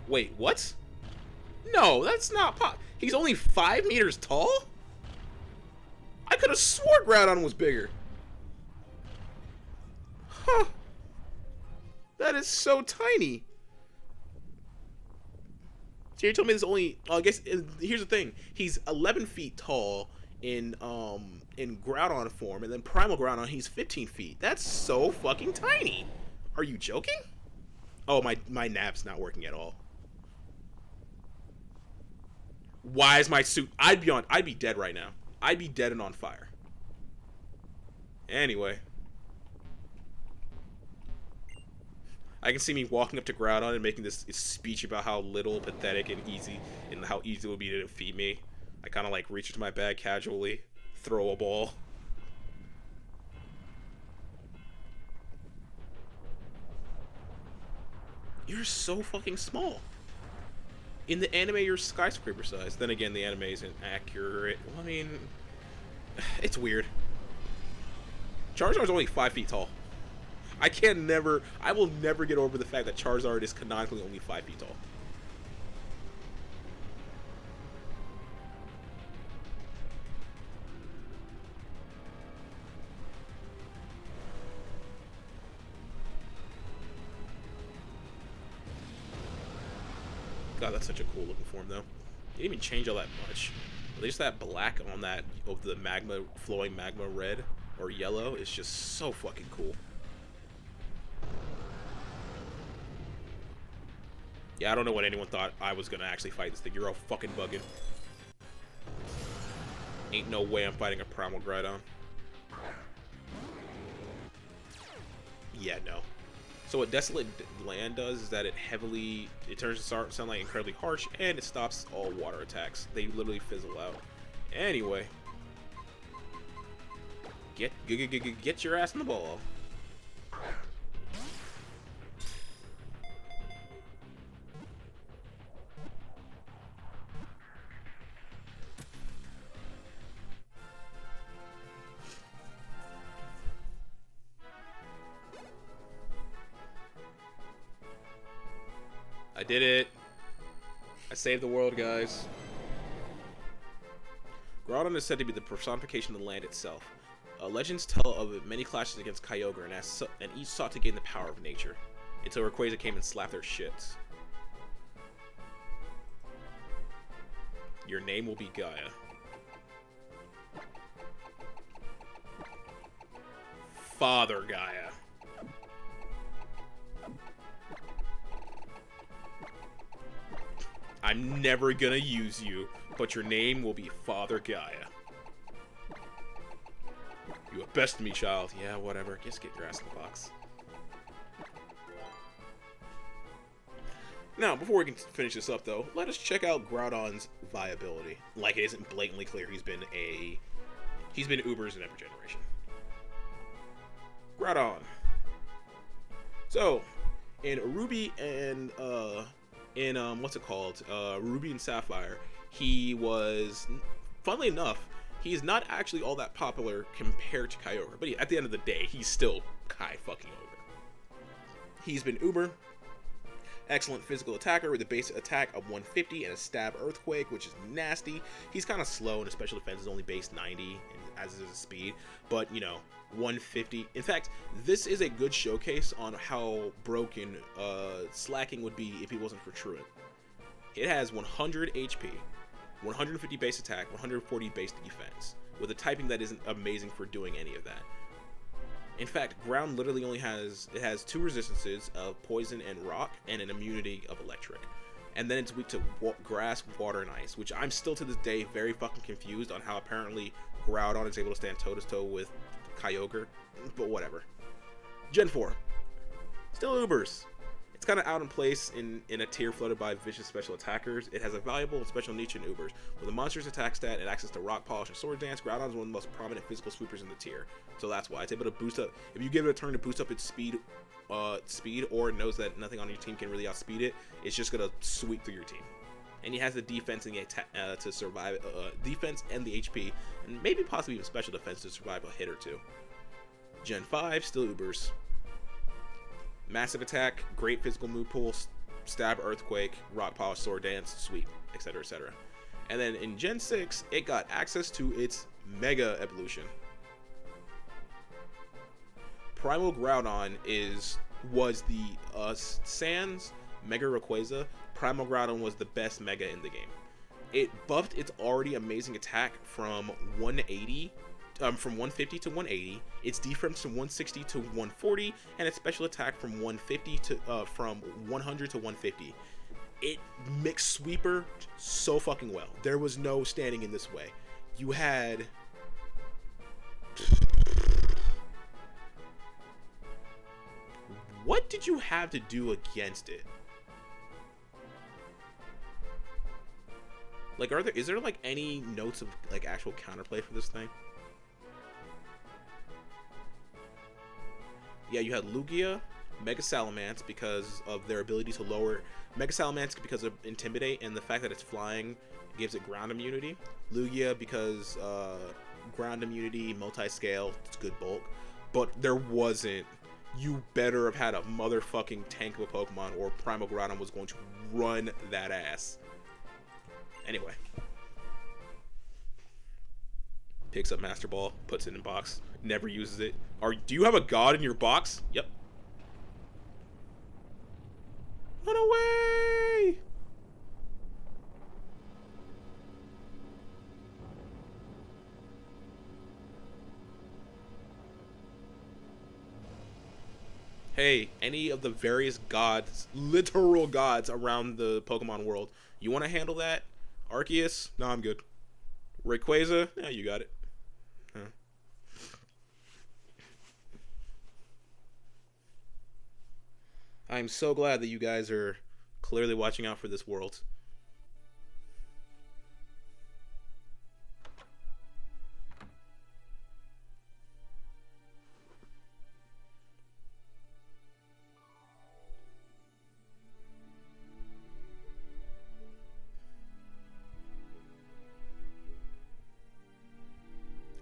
Wait, what? No, that's not he's only 5 meters tall? I could have swore Groudon was bigger. Huh. That is so tiny. So you're telling me this only... I guess here's the thing. He's 11 feet tall in Groudon form, and then Primal Groudon, he's 15 feet. That's so fucking tiny. Are you joking? Oh, my nap's not working at all. Why is my suit... I'd be dead right now. I'd be dead and on fire. Anyway. I can see me walking up to Groudon and making this speech about how little, pathetic, and how easy it would be to defeat me. I kind of like reach into my bag casually, throw a ball. You're so fucking small. In the anime, you're skyscraper size. Then again, the anime isn't accurate. Well, I mean, it's weird. Charizard's only 5 feet tall. I will never get over the fact that Charizard is canonically only 5 feet tall. God, that's such a cool looking form, though. They didn't even change all that much. At least that black on that of the magma, flowing magma red or yellow is just so fucking cool. Yeah, I don't know what anyone thought I was gonna actually fight this thing. You're all fucking bugging. Ain't no way I'm fighting a Primal Groudon. Yeah, no. So what Desolate Land does is that it turns the sunlight incredibly harsh, and it stops all water attacks. They literally fizzle out. Anyway, get your ass in the ball. I did it. I saved the world, guys. Groudon is said to be the personification of the land itself. Legends tell of many clashes against Kyogre, and each sought to gain the power of nature, until Rayquaza came and slapped their shits. Your name will be Gaia. Father Gaia. I'm never gonna use you, but your name will be Father Gaia. You have bested me, child. Yeah, whatever. Just get your ass in the box. Now, before we can finish this up, though, let us check out Groudon's viability. Like, it isn't blatantly clear he's been Ubers in every generation. Groudon. So, in Ruby and what's it called? Ruby and Sapphire, he was, funnily enough, he's not actually all that popular compared to Kyogre, but at the end of the day, he's still Kai fucking Ogre. He's been Uber, excellent physical attacker with a base attack of 150 and a stab earthquake, which is nasty. He's kind of slow, and his special defense is only base 90, as is his speed, but, you know, 150. In fact, this is a good showcase on how broken Slacking would be if he wasn't for Truant. It has 100 HP, 150 base attack, 140 base defense, with a typing that isn't amazing for doing any of that. In fact, ground literally only has 2 resistances of poison and rock, and an immunity of electric. And then it's weak to grass, water, and ice, which I'm still to this day very fucking confused on how apparently Groudon is able to stand toe-to-toe with Kyogre, but whatever. Gen 4. Still Ubers. It's kind of out in place in a tier floated by vicious special attackers. It has a valuable and special niche in Ubers. With a monster's attack stat and access to Rock Polish and Sword Dance, Groudon is one of the most prominent physical sweepers in the tier. So that's why it's able to boost up. If you give it a turn to boost up its speed, or it knows that nothing on your team can really outspeed it, it's just gonna sweep through your team. And he has the defense and the attack to survive, defense and the HP, and maybe possibly even special defense to survive a hit or two. Gen 5, still Ubers. Massive attack, great physical move pool, stab, earthquake, rock polish, sword dance, sweep, etc., etc. And then in Gen 6, it got access to its Mega Evolution. Primal Groudon was the Sans Mega Rayquaza. Primal Groudon was the best Mega in the game. It buffed its already amazing attack from 150 to 180, its defense from 160 to 140, and its special attack from 150 to from 100 to 150. It mixed sweeper so fucking well. There was no standing in this way. You had what did you have to do against it? Like, is there like any notes of like actual counterplay for this thing? Yeah, you had Lugia, Mega Salamence because of their ability to lower Mega Salamence because of Intimidate and the fact that it's flying gives it ground immunity. Lugia because ground immunity, multi-scale, it's good bulk. But there wasn't. You better have had a motherfucking tank of a Pokemon, or Primal Groudon was going to run that ass. Anyway. Picks up Master Ball, puts it in box, never uses it. Do you have a god in your box? Yep. Run away! Hey, any of the various gods, literal gods around the Pokemon world, you want to handle that? Arceus? No, I'm good. Rayquaza? Yeah, you got it. Huh. I'm so glad that you guys are clearly watching out for this world.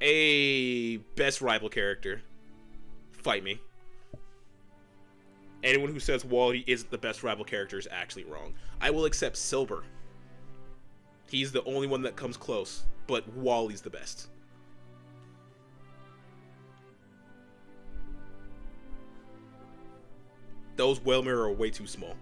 A best rival character. Fight me. Anyone who says Wally isn't the best rival character is actually wrong. I will accept Silver. He's the only one that comes close, but Wally's the best. Those Whalmer are way too small.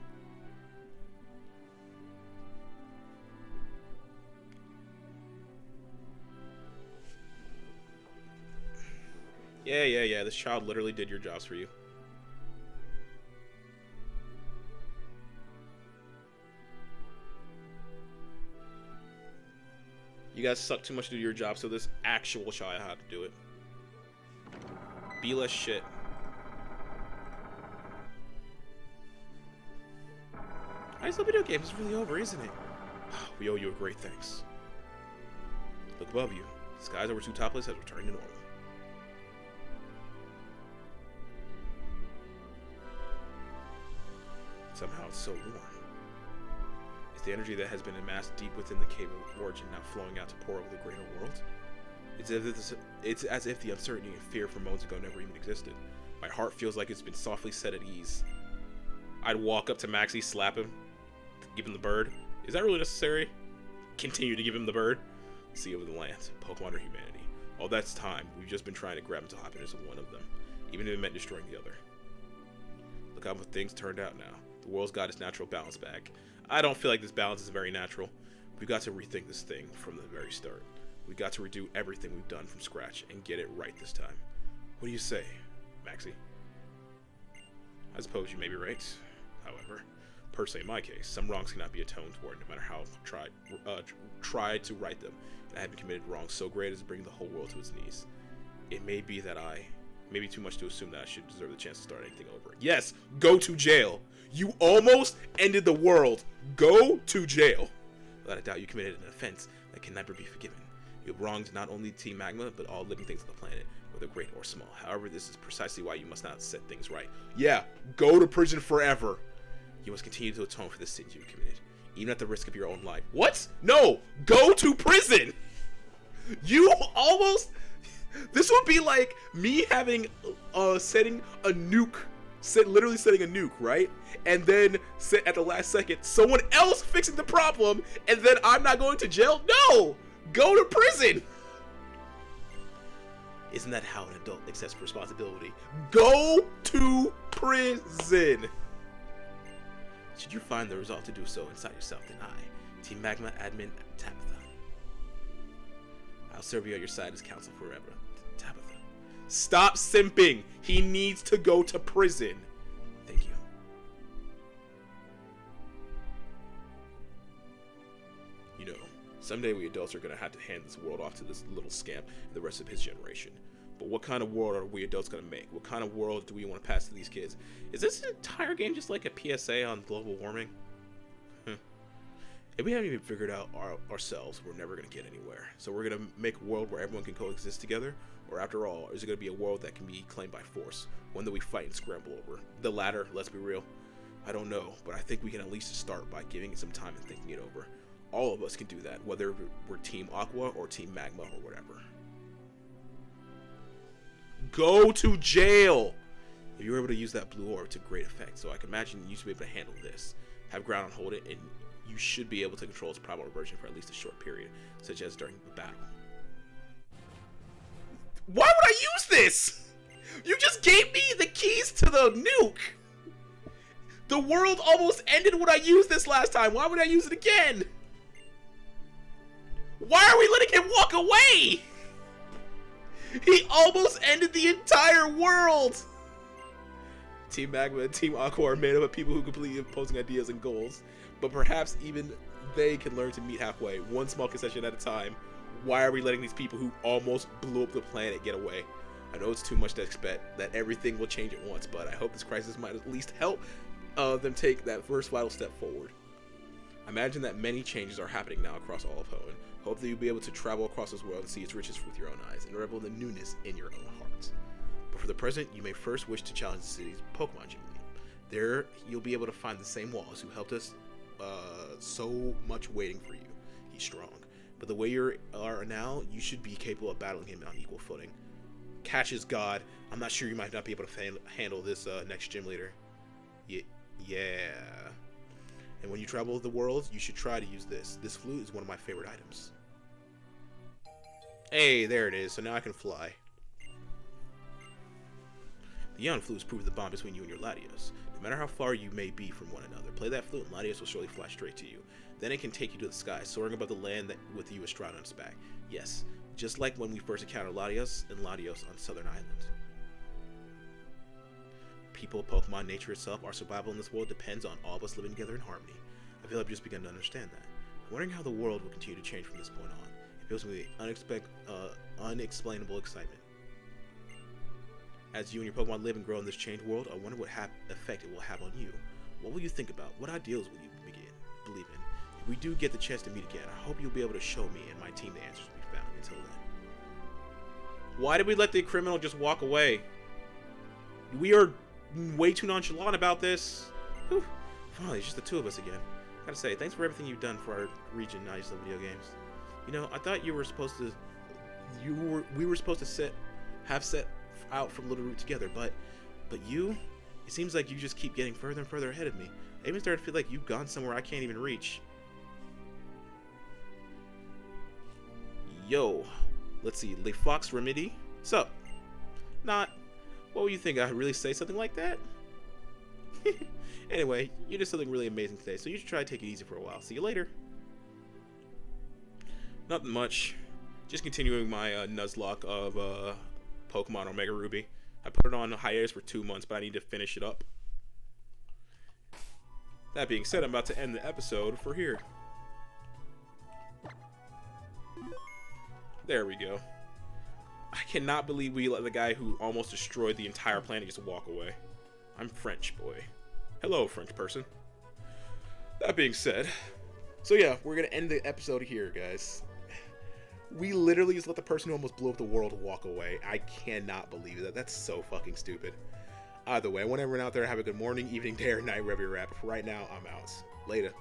Yeah. This child literally did your jobs for you. You guys suck too much to do your job, so this actual child had to do it. Be less shit. Nice little video game. It's really over, isn't it? We owe you a great thanks. Look above you. The skies over two topless has returned to normal. Somehow it's so warm. Is the energy that has been amassed deep within the cave of origin now flowing out to pour over the greater world? It's as if the uncertainty and fear from moments ago never even existed. My heart feels like it's been softly set at ease. I'd walk up to Maxie, slap him, give him the bird. Is that really necessary? Continue to give him the bird. See over the land, Pokemon or humanity. All that's time. We've just been trying to grab into happiness of one of them, even if it meant destroying the other. Look how things turned out now. The world's got its natural balance back. I don't feel like this balance is very natural. We've got to rethink this thing from the very start. We've got to redo everything we've done from scratch and get it right this time. What do you say, Maxie? I suppose you may be right. However, personally in my case, some wrongs cannot be atoned for, no matter how I've tried to right them. And I haven't committed wrongs so great as to bring the whole world to its knees. It may be that maybe too much to assume that I should deserve the chance to start anything over. Yes, go to jail. You almost ended the world. Go to jail. Without a doubt, you committed an offense that can never be forgiven. You have wronged not only Team Magma, but all living things on the planet, whether great or small. However, this is precisely why you must not set things right. Yeah, go to prison forever. You must continue to atone for the sins you have committed, even at the risk of your own life. What? No! Go to prison! You almost... This would be like me having, setting a nuke, literally setting a nuke, right? And then at the last second, someone else fixing the problem, and then I'm not going to jail? No! Go to prison! Isn't that how an adult accepts responsibility? Go to prison! Should you find the resolve to do so inside yourself, then I, Team Magma Admin Tabitha, I'll serve you at your side as counsel forever. Tabitha. Stop simping! He needs to go to prison. Thank you. You know, someday we adults are gonna have to hand this world off to this little scamp and the rest of his generation. But what kind of world are we adults gonna make? What kind of world do we want to pass to these kids? Is this entire game just like a PSA on global warming? If we haven't even figured out ourselves, we're never going to get anywhere. So we're going to make a world where everyone can coexist together? Or after all, is it going to be a world that can be claimed by force? One that we fight and scramble over? The latter, let's be real. I don't know, but I think we can at least start by giving it some time and thinking it over. All of us can do that, whether we're Team Aqua or Team Magma or whatever. Go to jail! If you were able to use that blue orb to great effect, so I can imagine you should be able to handle this. Have ground and hold it, and you should be able to control its primal version for at least a short period, such as during the battle. Why would I use this? You just gave me the keys to the nuke. The world almost ended when I used this last time. Why would I use it again? Why are we letting him walk away? He almost ended the entire world. Team Magma and Team Aqua are made up of people who completely opposing ideas and goals, but perhaps even they can learn to meet halfway, one small concession at a time. Why are we letting these people who almost blew up the planet get away? I know it's too much to expect that everything will change at once, but I hope this crisis might at least help them take that first vital step forward. I imagine that many changes are happening now across all of Hoenn. Hope that you'll be able to travel across this world and see its riches with your own eyes, and revel in the newness in your own hearts. But for the present, you may first wish to challenge the city's Pokemon Gym Leader. There, you'll be able to find the same Wallace who helped us so much waiting for you. He's strong. But the way you are now, you should be capable of battling him on equal footing. Catch is God. I'm not sure you might not be able to handle this next gym leader. Yeah. And when you travel the world, you should try to use this. This flute is one of my favorite items. Hey, there it is. So now I can fly. The Ion flute has proved the bond between you and your Latios. No matter how far you may be from one another, play that flute and Latios will surely fly straight to you. Then it can take you to the sky, soaring above the land with you astride on its back. Yes, just like when we first encountered Latios and Latios on Southern Island. People, Pokemon, nature itself, our survival in this world depends on all of us living together in harmony. I feel I've just begun to understand that. I'm wondering how the world will continue to change from this point on. It fills me with unexplainable excitement. As you and your Pokemon live and grow in this changed world, I wonder what effect it will have on you. What will you think about? What ideals will you believe in? If we do get the chance to meet again, I hope you'll be able to show me and my team the answers we found. Until then. Why did we let the criminal just walk away? We are way too nonchalant about this. Whew. Finally, it's just the two of us again. I gotta say, thanks for everything you've done for our region, I just love video games. You know, I thought you were supposed to... We were supposed to have set out from Little Root together, but you... It seems like you just keep getting further and further ahead of me. I even started to feel like you've gone somewhere I can't even reach. Yo. Let's see. Le Fox Remedy? Sup? Not... What would you think? I'd really say something like that? Anyway, you did something really amazing today, so you should try to take it easy for a while. See you later. Nothing much. Just continuing my Nuzlocke of Pokemon Omega Ruby. I put it on hiatus for 2 months, but I need to finish it up. That being said, I'm about to end the episode for here. There we go. I cannot believe we let the guy who almost destroyed the entire planet just walk away. I'm French, boy. Hello, French person. That being said, so yeah, we're gonna end the episode here, guys. We literally just let the person who almost blew up the world walk away. I cannot believe that. That's so fucking stupid. Either way, I want everyone out there to have a good morning, evening, day, or night, wherever you're at. But for right now, I'm out. Later.